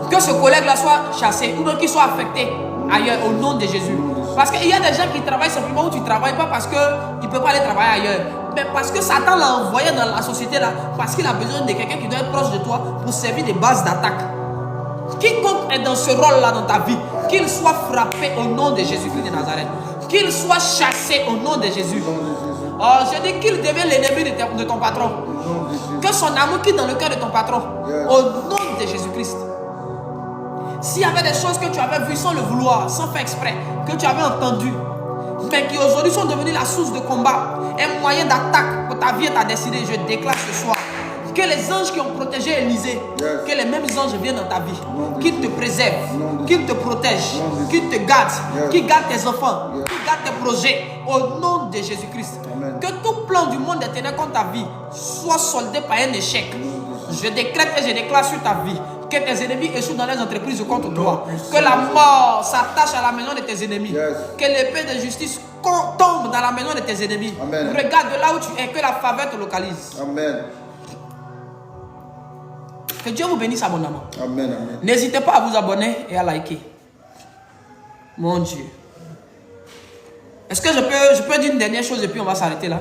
que ce collègue-là soit chassé ou qu'il soit affecté ailleurs au nom de Jésus. Parce qu'il y a des gens qui travaillent simplement où tu ne travailles pas parce qu'il ne peut pas aller travailler ailleurs. Mais parce que Satan l'a envoyé dans la société là, parce qu'il a besoin de quelqu'un qui doit être proche de toi pour servir de base d'attaque. Quiconque est dans ce rôle-là dans ta vie, qu'il soit frappé au nom de Jésus-Christ de Nazareth. Qu'il soit chassé au nom de Jésus. Oh, je dis qu'il devienne l'ennemi de ton patron. Que son amour quitte dans le cœur de ton patron. Au nom de Jésus-Christ. S'il y avait des choses que tu avais vues sans le vouloir, sans faire exprès, que tu avais entendues, mais qui aujourd'hui sont devenues la source de combat, un moyen d'attaque pour ta vie et ta destinée, je déclare ce soir que les anges qui ont protégé Élisée, que les mêmes anges viennent dans ta vie, qu'ils te préservent, qu'ils te protègent, qu'ils te gardent, qu'ils gardent tes enfants, qu'ils gardent tes projets, au nom de Jésus-Christ. Que tout plan du monde des ténèbres contre ta vie soit soldé par un échec. Je décrète et je déclare sur ta vie que tes ennemis échouent dans les entreprises contre toi. Que la mort s'attache à la maison de tes ennemis. Que l'épée de justice tombe dans la maison de tes ennemis. Regarde de là où tu es, que la faveur te localise. Amen. Que Dieu vous bénisse abondamment. Amen. N'hésitez pas à vous abonner et à liker. Mon Dieu. Est-ce que je peux dire une dernière chose et puis on va s'arrêter là?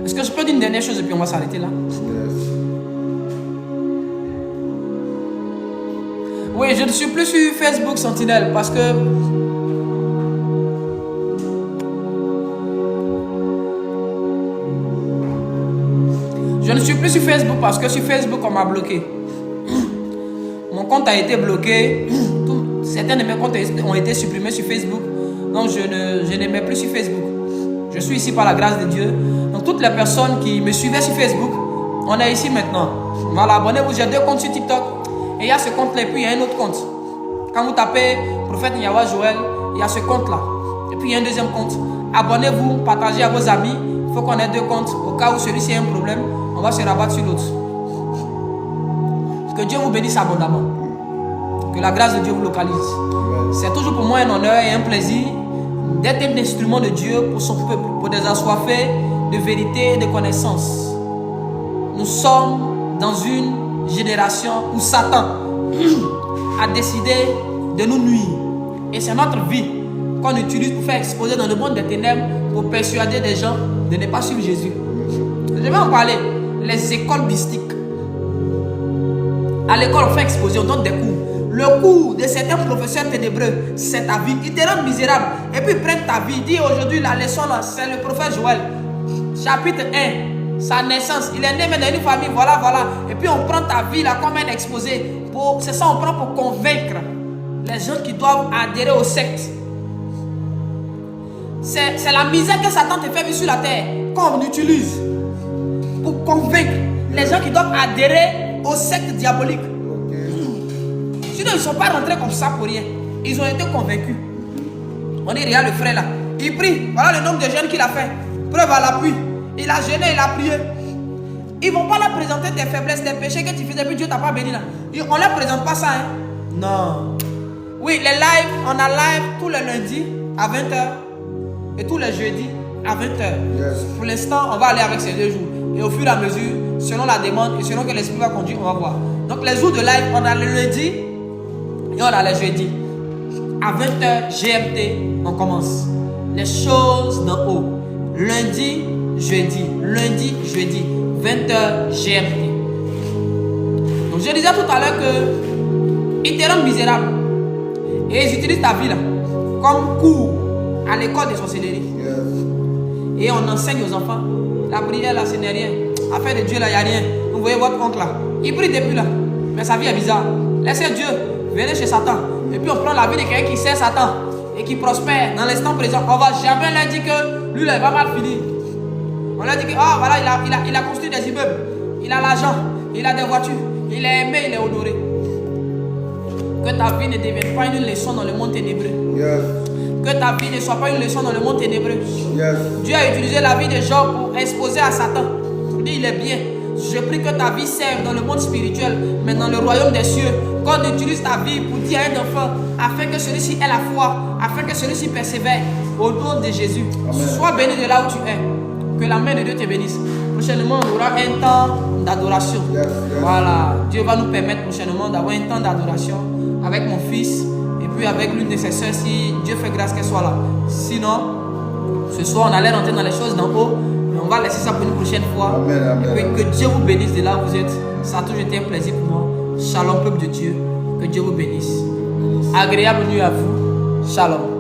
Est-ce que je peux dire une dernière chose et puis on va s'arrêter là? Oui, je ne suis plus sur Facebook Sentinelle parce que je ne suis plus sur Facebook parce que sur Facebook on m'a bloqué. Mon compte a été bloqué. Certains de mes comptes ont été supprimés sur Facebook. Donc je ne mets plus sur Facebook. Je suis ici par la grâce de Dieu. Donc toutes les personnes qui me suivaient sur Facebook, on est ici maintenant. Voilà, abonnez-vous. J'ai 2 comptes sur TikTok. Et il y a ce compte-là et puis il y a un autre compte. Quand vous tapez Prophète Nyawa Joël, il y a ce compte-là. Et puis il y a un deuxième compte. Abonnez-vous, partagez à vos amis. Il faut qu'on ait 2 comptes. Au cas où celui-ci a un problème, on va se rabattre sur l'autre. Que Dieu vous bénisse abondamment. Que la grâce de Dieu vous localise. C'est toujours pour moi un honneur et un plaisir d'être un instrument de Dieu pour son peuple, pour des assoiffés de vérité et de connaissance. Nous sommes dans une génération où Satan a décidé de nous nuire. Et c'est notre vie qu'on utilise pour faire exposer dans le monde des ténèbres, pour persuader des gens de ne pas suivre Jésus. Je vais en parler. Les écoles mystiques. À l'école, on fait exposer, on donne des cours. Le cours de certains professeurs ténébreux, c'est ta vie. Ils te rendent misérable. Et puis ils prennent ta vie. Ils disent aujourd'hui, la leçon, c'est le prophète Joël. Chapitre 1, sa naissance. Il est né dans une famille, voilà. Et puis on prend ta vie là comme un exposé. C'est ça, on prend pour convaincre les gens qui doivent adhérer aux sectes. C'est la misère que Satan te fait vivre sur la terre, qu'on utilise pour convaincre les gens qui doivent adhérer aux sectes diaboliques. Sinon, ils ne sont pas rentrés comme ça pour rien. Ils ont été convaincus. On dit, regarde le frère là. Il prie. Voilà le nombre de jeûnes qu'il a fait. Preuve à l'appui. Il a jeûné, il a prié. Ils ne vont pas leur présenter tes faiblesses, tes péchés que tu faisais, puis Dieu t'a pas béni là. On ne leur présente pas ça. Hein? Non. Oui, les lives, on a live tous les lundis à 20h et tous les jeudis à 20h. Yes. Pour l'instant, on va aller avec ces 2 jours. Et au fur et à mesure, selon la demande et selon que l'esprit va conduire, on va voir. Donc les jours de live, on a le lundi et on a le jeudi. À 20h GMT, on commence. Les choses d'en haut. Lundi, jeudi. Lundi, jeudi. 20h GMT. Donc je disais tout à l'heure que ils te rendent misérable. Et ils utilisent ta vie là comme cours à l'école de sorcellerie. Et on enseigne aux enfants. La prière là, ce n'est rien. Affaire de Dieu là, il n'y a rien. Vous voyez votre oncle là. Il prie depuis là. Mais sa vie est bizarre. Laissez Dieu. Venez chez Satan. Et puis on prend la vie de quelqu'un qui sert Satan et qui prospère dans l'instant présent. On va jamais leur dire que lui là, il va mal finir. On leur dit que voilà, il a construit des immeubles. Il a l'argent. Il a des voitures. Il est aimé, il est honoré. Que ta vie ne devienne pas une leçon dans le monde ténébreux. Que ta vie ne soit pas une leçon dans le monde ténébreux. Yes. Dieu a utilisé la vie des gens pour exposer à Satan. Il dit, il est bien. Je prie que ta vie serve dans le monde spirituel, mais dans le royaume des cieux. Qu'on utilise ta vie pour dire à un enfant, afin que celui-ci ait la foi, afin que celui-ci persévère. Au nom de Jésus. Amen. Sois béni de là où tu es. Que la main de Dieu te bénisse. Prochainement, on aura un temps d'adoration. Yes, yes. Voilà. Dieu va nous permettre prochainement d'avoir un temps d'adoration avec mon fils et puis avec l'une de ses soeurs si Dieu fait grâce qu'elle soit là. Sinon, ce soir, on allait rentrer dans les choses d'en haut. Mais on va laisser ça pour une prochaine fois. Amen, amen, et puis amen. que Dieu vous bénisse de là où vous êtes. Ça a toujours été un plaisir pour moi. Shalom, peuple de Dieu. Que Dieu vous bénisse. Agréable nuit à vous. Shalom.